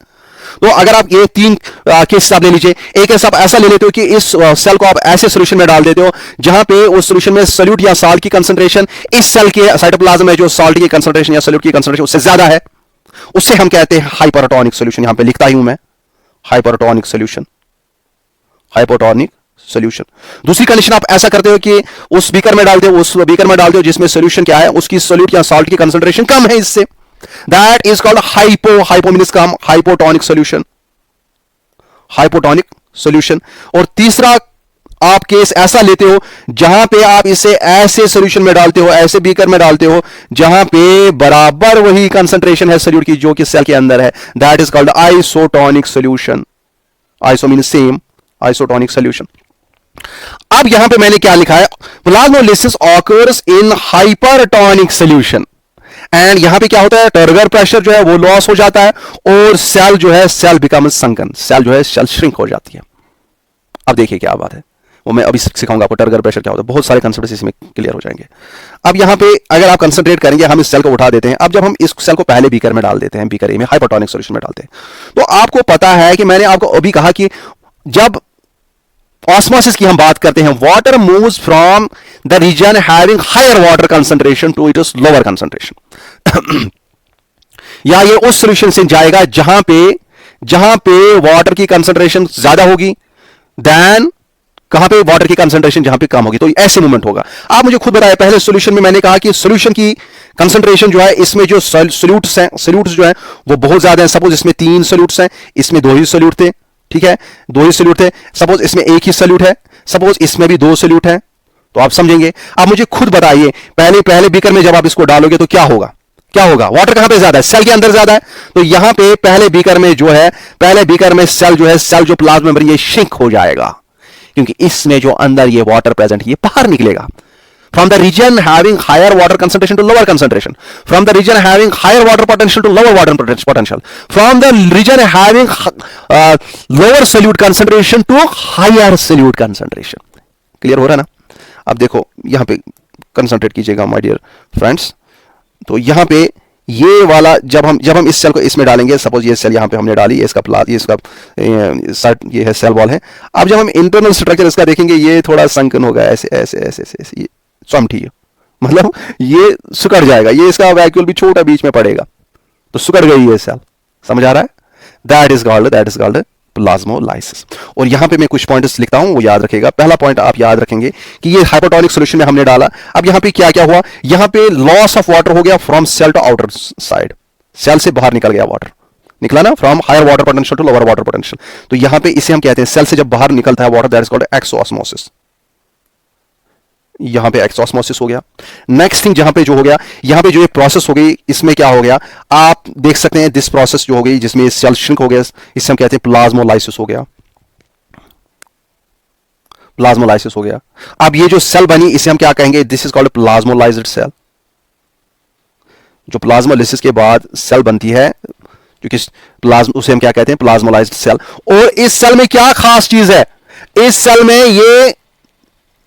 तो अगर आप ये तीन केस आप ले लीजिए, एक केस आप ऐसा ले लेते हो कि इस सेल को आप ऐसे सॉल्यूशन में डाल देते हो जहां पे उस सॉल्यूशन में सॉल्यूट या साल्ट की कंसंट्रेशन इस सेल के साइटोप्लाज्म में जो साल्ट की कंसंट्रेशन या सॉल्यूट की कंसंट्रेशन उससे ज्यादा है, उससे हम कहते हैं हाइपरटोनिक सॉल्यूशन। यहां पे लिखता ही हूं मैं हाइपरटोनिक सॉल्यूशन, हाइपरटोनिक सॉल्यूशन। दूसरी कंडीशन आप ऐसा करते हो कि उस बीकर में डालते हो जिसमें सॉल्यूशन क्या है, उसकी सॉल्यूट या साल्ट की कंसंट्रेशन कम है इससे, that is called hypo means come, hypotonic solution, hypotonic solution. और तीसरा आप केस ऐसा लेते हो जहां पे आप इसे ऐसे सॉल्यूशन में डालते हो, ऐसे बीकर में डालते हो जहां पे बराबर वही कंसंट्रेशन है सॉल्यूट की जो कि सेल के अंदर है, that is called isotonic solution. Iso means same, isotonic solution. अब यहां पे मैंने क्या लिखा है, plasmolysis occurs in hypertonic solution. And यहां पे क्या होता है, टर्गर प्रेशर जो है वो लॉस हो जाता है और सेल जो है सेल बिकम संकन, सेल जो है सेल श्रिंक हो जाती है। अब देखिए क्या बात है, वो मैं अभी सिखाऊंगा आपको टर्गर प्रेशर क्या होता है, बहुत सारे कंसेप्ट इसमें क्लियर हो जाएंगे। अब यहाँ पे अगर आप कंसंट्रेट करेंगे, हम इस सेल को उठा देते हैं। अब जब हम इस सेल को पहले बीकर में डाल देते हैं, बीकर ए में हाइपोटोनिक सॉल्यूशन में डालते हैं, तो आपको पता है कि मैंने आपको अभी कहा कि जब ऑस्मोसिस की हम बात करते हैं, water moves from the region having higher water concentration to its lower concentration, या ये उस सॉल्यूशन से जाएगा जहां पे वाटर की कंसंट्रेशन ज्यादा होगी देन कहां पे वाटर की कंसंट्रेशन जहां पे कम होगी, तो ऐसे मूवमेंट होगा। आप मुझे खुद बताएं, पहले सॉल्यूशन में मैंने कहा कि सॉल्यूशन की कंसंट्रेशन जो है, इसमें जो सॉल्यूट्स हैं, सॉल्यूट्स जो है वो बहुत ज्यादा हैं। सपोज इसमें 3 सॉल्यूट्स हैं, इसमें 2 ही सॉल्यूट थे, ठीक है, 2 ही सॉल्यूट थे। सपोज इसमें 1 ही सॉल्यूट है, सपोज इसमें भी 2 सॉल्यूट है, तो आप समझेंगे। आप मुझे खुद बताइए, पहले बीकर में जब आप इसको डालोगे तो क्या होगा, वाटर कहां पे ज्यादा है, सेल के अंदर ज्यादा है, तो यहां पे पहले बीकर में जो है, पहले बीकर में सेल जो प्लाज्मा मेम्ब्रेन ये श्रिंक हो जाएगा, क्योंकि इसमें जो अंदर ये वाटर प्रेजेंट ये बाहर निकलेगा। From the region having higher water concentration to lower concentration, from the region having higher water potential to lower water potential, from the region having lower solute concentration to higher solute concentration. Clear हो रहा है ना? अब देखो यहां पे concentrate कीजिएगा my dear friends. तो यहां पे ये वाला जब हम इस सेल को इसमें डालेंगे, सपोज ये सेल यहां पे हमने डाली, ये है सेल वॉल है। अब जब हम इंटरनल स्ट्रक्चर इसका देखेंगे, ये थोड़ा संकन होगा, ऐसे ऐसे ऐसे ऐसे, ये चमटी है, मतलब ये सुकड़ जाएगा, ये इसका वैक्यूल भी छोटा बीच में पड़ेगा, तो सुकड़ गई है सेल, समझ आ रहा है? That is called plasmolysis. और यहां पे मैं कुछ पॉइंट्स लिखता हूं, वो याद रखेगा। पहला पॉइंट आप याद रखेंगे कि ये हाइपोटोनिक सॉल्यूशन में हमने डाला। अब यहां पे क्या क्या हुआ, यहां पे लॉस ऑफ वाटर हो गया from cell to outer side, cell से बाहर निकल गया वाटर, निकला ना, from higher water potential to lower water potential. तो यहां पे इसे हम कहते हैं, सेल से जब बाहर निकलता है वाटर, दैट इज कॉल्ड एक्सोऑस्मोसिस। यहां पे एक्सोऑस्मोसिस हो गया। नेक्स्ट थिंग जहां पे जो हो गया, यहां पे जो एक प्रोसेस हो गई, इसमें क्या हो गया, आप देख सकते हैं, दिस प्रोसेस जो हो गई जिसमें सेल श्रिंक हो गया, इसे हम कहते हैं प्लाज्मोलाइसिस हो गया, प्लाज्मोलाइसिस हो गया। अब ये जो सेल बनी, इसे हम क्या कहेंगे, this is called plasmolysed cell. जो प्लाज्मोलाइसिस के बाद सेल बनती है, क्योंकि प्लाज्मा, उसे हम क्या कहते हैं, प्लाज्मोलाइज्ड सेल। और इस सेल में क्या खास चीज है, इस सेल में ये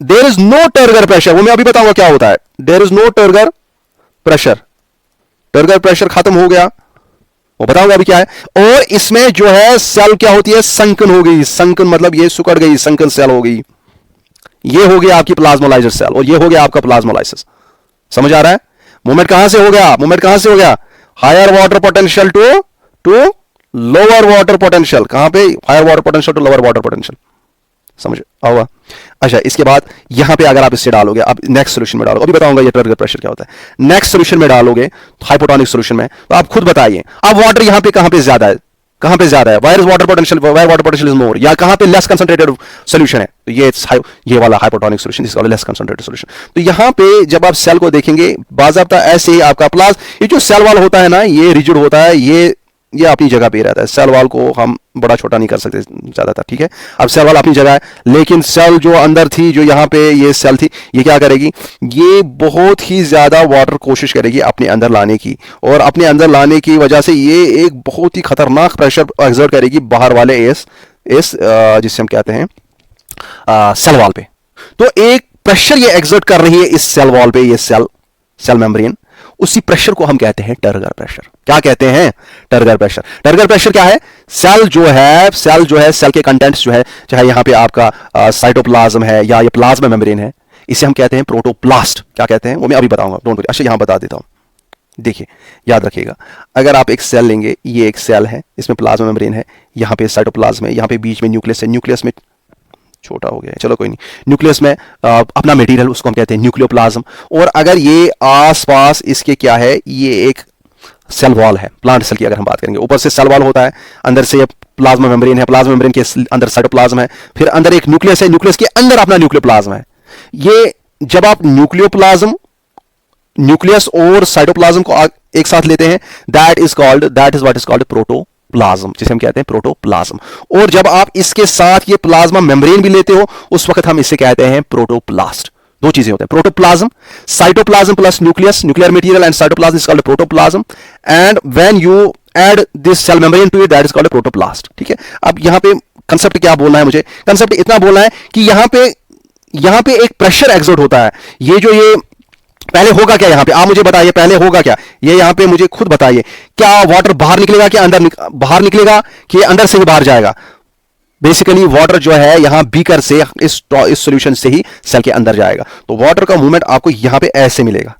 there is no turgor pressure, वो मैं अभी बताऊंगा क्या होता है। There is no turgor pressure, turgor pressure खत्म हो गया, वो बताऊंगा अभी क्या है। और इसमें जो है सेल क्या होती है, संकन हो गई, संकन मतलब ये सुकड़ गई, संकन सेल हो गई। ये हो गया आपकी प्लाज्मोलाइज्ड सेल, और ये हो गया आपका प्लाज्मोलाइसिस। समझ आ रहा है? मूवमेंट कहां से हो गया, मूवमेंट कहां से हो गया, higher water potential to lower water potential. कहां पे, higher water potential to lower water potential, समझ आओगा? अच्छा, इसके बाद यहां पे अगर आप इससे डालोगे, अब नेक्स्ट सॉल्यूशन में डालोगे, अभी बताऊंगा ये टर्गर प्रेशर क्या होता है। नेक्स्ट सॉल्यूशन में डालोगे हाइपोटोनिक सॉल्यूशन में, तो आप खुद बताइए, अब वाटर यहां पे कहां पे ज्यादा है, कहां पे ज्यादा है, wire water potential, wire water potential is more, या कहां पे लेस कंसंट्रेटेड सॉल्यूशन है, तो ये वाला हाइपोटोनिक सॉल्यूशन, इसका लेस कंसंट्रेटेड सॉल्यूशन। तो यहां पे जब आप सेल को देखेंगे, बाज़ाब्ता ऐसे ही आपका ये जो सेल वाल होता है ना, ये रिजिड होता है, ये अपनी जगह पे रहता है। सेल वाल को हम बड़ा छोटा नहीं कर सकते ज्यादातर, ठीक है। अब सेल वाल अपनी जगह है, लेकिन सेल जो अंदर थी, जो यहाँ पे ये सेल थी, ये क्या करेगी, ये बहुत ही ज्यादा वाटर कोशिश करेगी अपने अंदर लाने की, और अपने अंदर लाने की वजह से ये एक बहुत ही खतरनाक प्रेशर एक्सर्ट करेगी बाहर वाले इस जिससे हम कहते हैं सेल वॉल पे। तो एक प्रेशर ये एक्सर्ट कर रही है इस सेल वॉल पे, ये सेल मेम्ब्रेन, उसी प्रेशर को हम कहते हैं टर्गर प्रेशर। क्या कहते हैं, टर्गर प्रेशर। टर्गर प्रेशर क्या है, सेल जो है सेल के कंटेंट्स जो है, चाहे यहां पे आपका साइटोप्लाज्म है या ये प्लाज्मा मेम्ब्रेन है, इसे हम कहते हैं प्रोटोप्लास्ट। क्या कहते हैं वो मैं अभी बताऊंगा, डोंट वरी। अच्छा, यहां बता देता हूं, देखिए याद रखिएगा। अगर आप एक सेल लेंगे, ये एक सेल है, इसमें प्लाज्मा मेम्ब्रेन है, यहां पे साइटोप्लाज्म है, यहां पे बीच में न्यूक्लियस है, न्यूक्लियस में छोटा हो गया है, चलो कोई नहीं, न्यूक्लियस में अपना मटेरियल, उसको हम कहते हैं न्यूक्लियोप्लाज्म। और अगर ये आसपास इसके क्या है, ये एक सेल वॉल है, प्लांट सेल की अगर हम बात करेंगे, ऊपर से सेल वॉल होता है, अंदर से प्लाज्मा मेम्ब्रेन है, प्लाज्मा मेम्ब्रेन के अंदर साइटोप्लाज्म है, फिर अंदर एक न्यूक्लियस है, न्यूक्लियस के अंदर अपना न्यूक्लियोप्लाज्म है। ये जब आप न्यूक्लियस और साइटोप्लाज्म को एक साथ लेते हैं, that is what is called protoplasm, जिसे हम कहते हैं प्रोटोप्लाज्म। और जब आप इसके साथ ये प्लाज्मा मेम्ब्रेन भी लेते हो, उस वक्त हम इसे कहते हैं प्रोटोप्लास्ट। दो चीजें होते हैं, protoplasm, cytoplasm plus nucleus, nuclear material and cytoplasm is called protoplasm, and when you add this cell membrane to it, that is called protoplast. ठीक है, अब यहां पे कंसेप्ट क्या बोलना है मुझे, कंसेप्ट इतना बोलना है कि यहां पे यहां पे एक प्रेशर एग्जर्ट होता है। ये पहले होगा क्या यहां पे, आप मुझे बताइए पहले होगा क्या, ये यहां पे मुझे खुद बताइए। क्या वाटर बाहर निकलेगा कि बाहर निकलेगा कि अंदर से ही बाहर जाएगा? बेसिकली वाटर जो है यहां बीकर से इस सॉल्यूशन से ही सेल के अंदर जाएगा। तो वाटर का मूवमेंट आपको यहां पे ऐसे मिलेगा,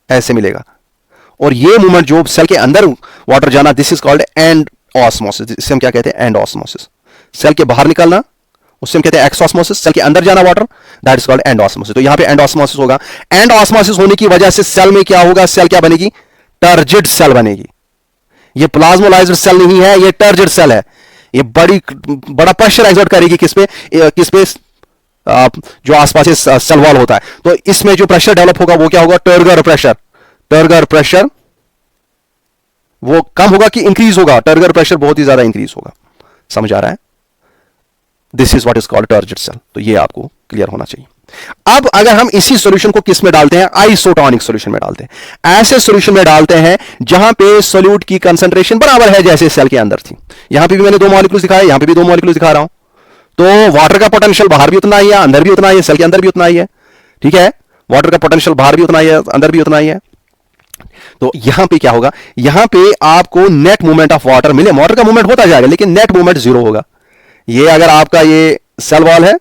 ऐसे मिलेगा। और ये मूवमेंट जो सेल के अंदर वाटर जाना, this is called and osmosis. इससे हम क्या कहते हैं? And osmosis. सेल के बाहर निकलना उससे हम कहते हैं एक्सऑस्मोसिस। सेल के अंदर जाना water, that is called and osmosis. तो यहां पे एंड ऑस्मोसिस होगा। एंड ऑस्मोसिस होने की वजह से सेल में क्या होगा? सेल क्या बनेगी? टर्जिड सेल बनेगी। ये प्लाज्मोलाइज्ड सेल नहीं है, ये टर्जिड सेल है। ये बड़ा प्रेशर एक्सर्ट करेगी किस पे? जो आसपास सेल वॉल होता है। तो इसमें जो प्रेशर डेवलप होगा वो क्या होगा? Turgor pressure. टर्गर प्रेशर वो कम होगा कि इंक्रीज होगा? टर्गर प्रेशर बहुत ही ज्यादा इंक्रीज होगा। समझ आ रहा है? This is what is called turgid cell. तो ये आपको क्लियर होना चाहिए। अब अगर हम इसी सॉल्यूशन को किस में डालते हैं? आइसोटोनिक सॉल्यूशन में डालते हैं। ऐसे सॉल्यूशन में डालते हैं जहां पे सॉल्यूट की कंसंट्रेशन बराबर है जैसे सेल के अंदर थी। यहां पे भी मैंने 2 मॉलिक्यूल्स दिखाए, यहां पे भी 2 मॉलिक्यूल्स दिखा रहा हूं। तो वाटर का पोटेंशियल बाहर भी उतना ही है, अंदर भी उतना ही है, सेल के अंदर भी उतना ही है। ठीक है, वाटर का पोटेंशियल बाहर भी उतना ही है, अंदर भी उतना ही है। तो यहां पे क्या होगा? यहां पे आपको नेट मूवमेंट ऑफ वाटर मिले। वाटर का मूवमेंट होता जाएगा लेकिन नेट मूवमेंट 0 होगा। ये अगर आपका ये सेल वॉल है,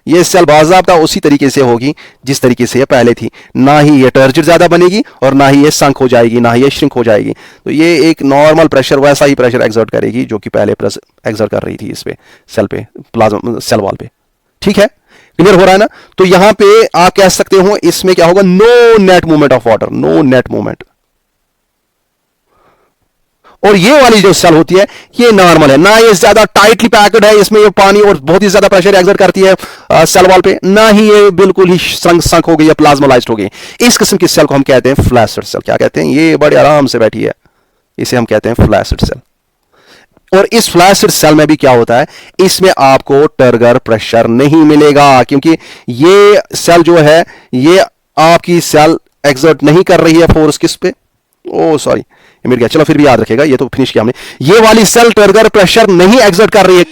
ये सेल बाज़ाब्ता उसी तरीके से होगी जिस तरीके से ये पहले थी। ना ही ये टर्जिड ज्यादा बनेगी और ना ही ये संक हो जाएगी, ना ही ये श्रिंक हो जाएगी। तो ये एक नॉर्मल प्रेशर, वैसा ही प्रेशर एक्सर्ट करेगी जो कि पहले एक्सर्ट कर रही थी इस पे, सेल पे, प्लाज्मा सेल वॉल पे। ठीक है, क्लियर हो रहा है ना? तो यहां पे आप कह सकते हो इसमें क्या होगा? No net movement of water, no net movement. और ये वाली जो सेल होती है ये नॉर्मल है, ना ये ज्यादा टाइटली पैक्ड है, इसमें ये पानी और बहुत ही ज्यादा प्रेशर एक्सर्ट करती है सेल वॉल पे, ना ही ये बिल्कुल ही संक हो गई है, प्लाज्मोलाइज्ड हो गई। इस किस्म की सेल को हम कहते हैं फ्लैसिड सेल। क्या कहते हैं? ये बड़े आराम से बैठी है, इसे हम कहते हैं फ्लैसिड सेल। और इस फ्लैसिड सेल में भी क्या होता है? इसमें आपको टर्गर प्रेशर नहीं मिलेगा, क्योंकि ये सेल जो है ये आपकी सेल एक्सर्ट नहीं कर रही है फोर्स किस पे? ओ सॉरी, ये मिल गया। चलो फिर भी याद रखेगा, ये तो फिनिश किया हमने। ये वाली सेल टर्गर प्रेशर नहीं एक्सर्ट कर रही है।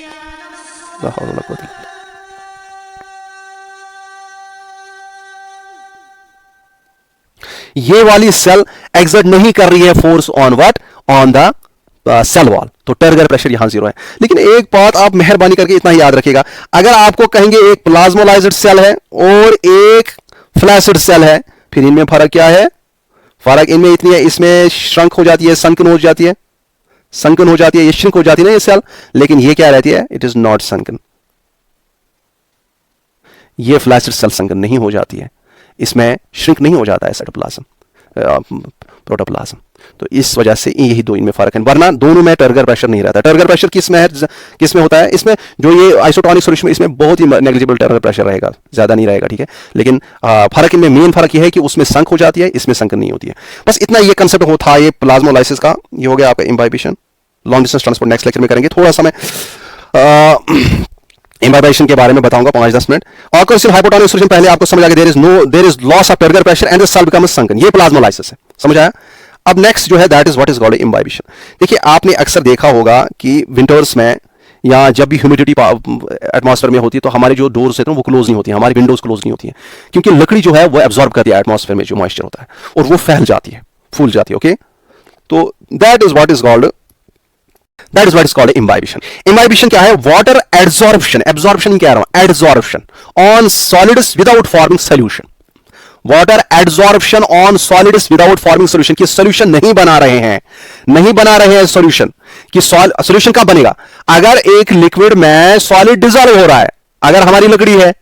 ये वाली सेल एक्सर्ट नहीं कर रही है force on what? On the cell wall. तो टर्गर प्रेशर यहां 0 है। लेकिन एक बात आप मेहरबानी करके इतना ही याद रखिएगा, अगर आपको कहेंगे एक प्लाज्मोलाइज्ड सेल है और एक फ्लैसिड सेल है, फिर इनमें फर्क क्या है? फर्क इनमें इतनी है, इसमें श्रंक हो जाती है, संकन हो जाती है, संकन हो जाती है, ये श्रिंक हो जाती है ना ये सेल, लेकिन ये क्या रहती है? It is not sunken. ये फ्लैसिड सेल संकन नहीं हो जाती है, इसमें श्रिंक नहीं हो जाता है साइटोप्लाज्म, प्रोटोप्लाज्म। तो इस वजह से यही दो इनमें फर्क है, वरना दोनों में टर्गर प्रेशर नहीं रहता। टर्गर प्रेशर किस में है? किस में होता है? इसमें जो ये आइसोटोनिक सॉल्यूशन में इसमें बहुत ही नेग्लिजिबल टर्गर प्रेशर रहेगा, ज्यादा नहीं रहेगा। ठीक है, लेकिन फर्क इनमें मेन फर्क ये है कि उसमें संक हो जाती है, इसमें संक नहीं होती है। बस इतना ये कंसेप्ट होता है ये प्लाज्मोलाइसिस का। ये हो गया आपका imbibition, long distance transport next lecture में करेंगे। थोड़ा सा मैं इम्बाइबिशन के बारे में बताऊंगा 5-10 मिनट। ऑक्यूपेशनल हाइपोटोनिक सॉल्यूशन पहले आपको समझ आ गया, there is loss of turgor pressure and the cell becomes sunken. ये प्लाज्मोलाइसिस है, समझ आया? अब नेक्स्ट जो है that is what is called imbibition. देखिए आपने अक्सर देखा होगा कि विंटर्स में या जब भी ह्यूमिडिटी एटमॉस्फेयर में होती है तो हमारे जो डोर्स होते हैं वो क्लोज नहीं होती हैं, हमारी विंडोज क्लोज नहीं होती हैं, क्योंकि लकड़ी जो है वो एब्जॉर्ब करती है एटमॉस्फेयर में जो मॉइस्चर होता है और वो फैल जाती है, फूल जाती है। ओके, तो that is what is called imbibition. Imbibition क्या है? वाटर एड्सॉर्प्शन, एब्जॉर्प्शन नहीं कह रहा हूं, adsorption on solids without forming solution. Water adsorption on solids without forming solution, कि सोल्यूशन नहीं बना रहे हैं सोल्यूशन कि सोल्यूशन कब बनेगा? अगर एक लिक्विड में सॉलिड डिजॉल्व हो रहा है, अगर हमारी लकड़ी है,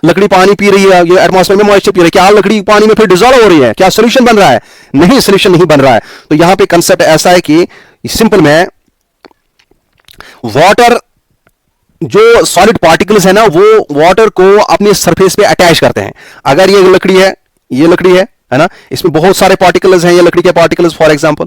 लकड़ी पानी पी रही है, ये एटमॉस्फेयर में मॉइस्चर पी रही है, क्या लकड़ी पानी में फिर डिजॉल्व हो रही है? क्या सोल्यूशन बन रहा है? नहीं, सोल्यूशन नहीं बन रहा है। तो यहां पे कंसेप्ट ऐसा है कि सिंपल में वाटर जो सॉलिड पार्टिकल्स है ना वो वाटर को अपनी सरफेस पे अटैच करते हैं। अगर ये लकड़ी है, ये लकड़ी है ना, इसमें बहुत सारे पार्टिकल्स हैं, ये लकड़ी के पार्टिकल्स फॉर एग्जांपल,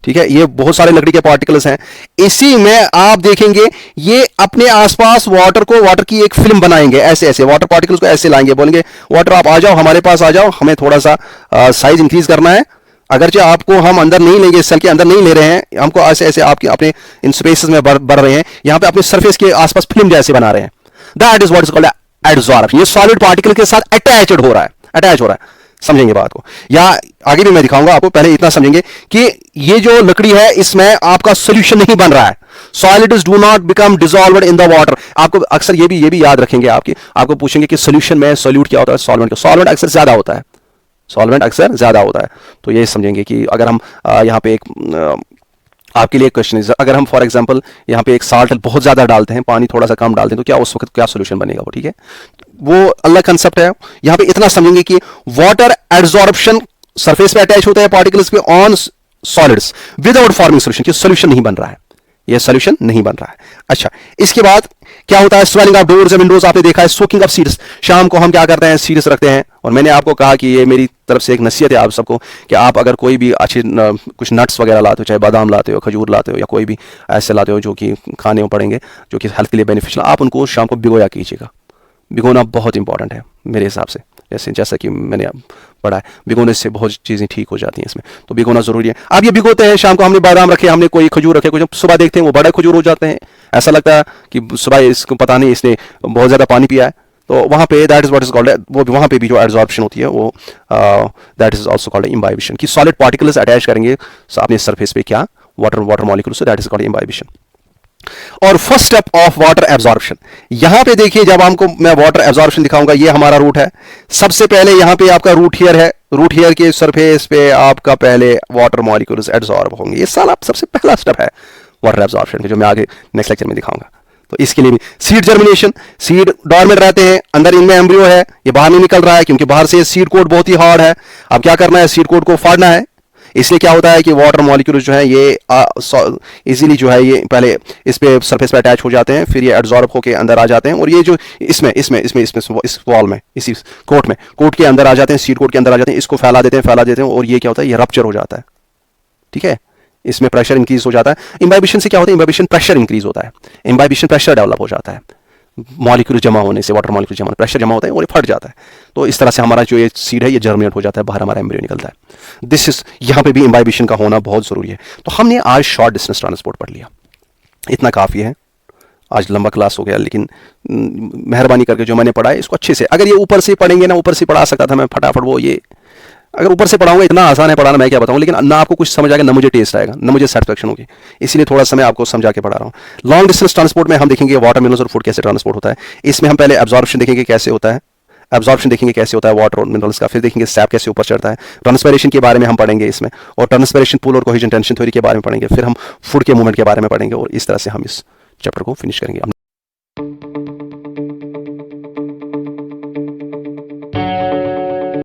ठीक है, ये बहुत सारे लकड़ी के पार्टिकल्स हैं। इसी में आप देखेंगे ये अपने आसपास वाटर की एक फिल्म बनाएंगे, ऐसे ऐसे वाटर पार्टिकल्स को ऐसे लाएंगे, बोलेंगे वाटर आप आ जाओ, हमारे पास आ जाओ, हमें थोड़ा सा साइज इंक्रीज करना है। अगरचे आपको हम अंदर नहीं लेंगे, सेल के अंदर नहीं ले रहे हैं, हमको ऐसे ऐसे आपके अपने इन स्पेसेस में बढ़ रहे हैं, यहां पे अपने सरफेस के आसपास फिल्म जैसे बना रहे हैं। That is what is called adsorption, ये सॉलिड पार्टिकल के साथ अटैच्ड हो रहा है, अटैच हो रहा है। समझेंगे बात को, या आगे भी मैं दिखाऊंगा आपको, पहले इतना समझेंगे कि ये जो लकड़ी है इसमें आपका सोल्यूशन नहीं बन रहा है। Solids do not become dissolved in the water. आपको अक्सर ये भी याद रखेंगे, आपको पूछेंगे कि सोल्यूशन में सोल्यूट क्या होता है, सॉल्वेंट। सॉल्वेंट अक्सर ज्यादा होता है, सॉल्वेंट अक्सर ज्यादा होता है। तो ये समझेंगे कि अगर हम यहाँ पे एक आपके लिए क्वेश्चन है, अगर हम फॉर एग्जांपल यहाँ पे एक साल्ट बहुत ज्यादा डालते हैं, पानी थोड़ा सा कम डालते हैं, तो क्या उस वक्त क्या सोल्यूशन बनेगा वो, ठीक है, वो अलग कंसेप्ट है। यहाँ पे इतना समझेंगे कि वाटर एड्सॉर्प्शन सरफेस पे अटैच होता है पार्टिकल्स पे on solids without forming solution, कि सोल्यूशन नहीं बन रहा है, ये सोल्यूशन नहीं बन रहा है। अच्छा, इसके बाद क्या होता है, swelling of doors and Windows, आपने देखा है, सोकिंग ऑफ सीड्स। शाम को हम क्या करते हैं, सीड्स रखते हैं, और मैंने आपको कहा कि ये मेरी तरफ से एक नसीहत है आप सबको कि आप अगर कोई भी अच्छे कुछ नट्स वगैरह लाते हो, चाहे बादाम लाते हो, खजूर लाते हो, या कोई भी ऐसे लाते हो जो कि खाने में पड़ेंगे, जो कि हेल्थ के लिए बेनिफिशियल, आप उनको शाम को भिगोया कीजिएगा। भिगोना बहुत इंपॉर्टेंट है मेरे हिसाब से, जैसा कि मैंने पढ़ा है, भिगोने से बहुत चीज़ें ठीक हो जाती हैं इसमें, तो भिगोना जरूरी है। आप ये भिगोते हैं, शाम को हमने बादाम रखे, हमने कोई खजूर रखे, कुछ सुबह देखते हैं वो बड़े खजूर हो जाते हैं, ऐसा लगता है कि सुबह इसको पता नहीं इसने बहुत ज़्यादा पानी पिया है, तो वहाँ पे that is what is called, वो वहाँ पे भी जो एड्सॉर्प्शन होती है वो that is also called imbibition, कि सॉलिड पार्टिकल्स अटैच करेंगे अपने सरफेस पे क्या वाटर मॉलिक्यूल से, दैट इज कॉल्ड इम्बाइबिशन। और first step of water absorption, यहां पे देखिए, जब हमको मैं वाटर एब्जॉर्प्शन दिखाऊंगा, ये हमारा रूट है। सबसे पहले यहां पे आपका रूट हियर है, रूट हियर के सरफेस पे आपका पहले वाटर मॉलिक्यूल्स एब्जॉर्ब होंगे। ये साला सबसे पहला स्टेप है वाटर एब्जॉर्प्शन, जो मैं आगे नेक्स्ट लेक्चर में दिखाऊंगा। तो इसके लिए भी सीड जर्मिनेशन, सीड डॉर्मेंट रहते हैं, अंदर इनमें एम्ब्रियो है, ये बाहर नहीं निकल रहा है क्योंकि बाहर से सीड कोट बहुत ही हार्ड है। अब क्या करना है, सीड कोट को फाड़ना है। इसलिए क्या होता है कि वाटर मॉलिक्यूल जो है ये इजीली जो है ये पहले इस पे सरफेस पे अटैच हो जाते हैं, फिर ये एब्जॉर्ब होकर अंदर आ जाते हैं, और ये जो इस वॉल में, इसी कोट के अंदर आ जाते हैं, सीड कोट के अंदर आ जाते हैं, इसको फैला देते हैं, और ये क्या होता है, ये रप्चर हो जाता है, ठीक है, इसमें प्रेशर इंक्रीज हो जाता है। इम्बाइबिशन से क्या होता है, इम्बाइबिशन प्रेशर इंक्रीज होता है, इम्बाइबिशन प्रेशर डेवलप हो जाता है, मॉलिक्यूल जमा होने से, वाटर मॉलिक्यूल जमा, प्रेशर जमा होता है और ये फट जाता है। तो इस तरह से हमारा जो ये सीड है ये जर्मिनेट हो जाता है, बाहर हमारा एम्ब्रियो निकलता है। दिस इज, यहाँ पे भी इम्बाइबिशन का होना बहुत जरूरी है। तो हमने आज शॉर्ट डिस्टेंस ट्रांसपोर्ट पढ़ लिया, इतना काफ़ी है। आज लंबा क्लास हो गया, लेकिन मेहरबानी करके जो मैंने पढ़ा है इसको अच्छे से, अगर ये ऊपर से पढ़ेंगे ना, ऊपर से पढ़ा सकता था मैं फटाफट, वो ये अगर ऊपर से पढ़ाऊंगा, इतना आसान है पढ़ाना, मैं क्या बताऊं, लेकिन ना आपको कुछ समझ आएगा, ना मुझे टेस्ट आएगा, ना मुझे सेटिस्फैक्शन होगी, इसलिए थोड़ा सा मैं आपको समझा के पढ़ा रहा हूं। लॉन्ग डिस्टेंस ट्रांसपोर्ट में हम देखेंगे वाटर मिनरल्स और फूड कैसे ट्रांसपोर्ट होता है। इसमें हम पहले एब्जॉर्प्शन देखेंगे कैसे होता है, एब्जॉर्प्शन देखेंगे कैसे होता है वाटर और मिनरल्स का, फिर देखेंगे सैप कैसे ऊपर चढ़ता है, ट्रांसपिरेशन के बारे में हम पढ़ेंगे इसमें, और ट्रांसपिरेशन पूल और कोहेजन टेंशन थ्योरी के बारे में पढ़ेंगे, फिर हम फूड के मूवमेंट के बारे में पढ़ेंगे, और इस तरह से हम इस चैप्टर को फिनिश करेंगे।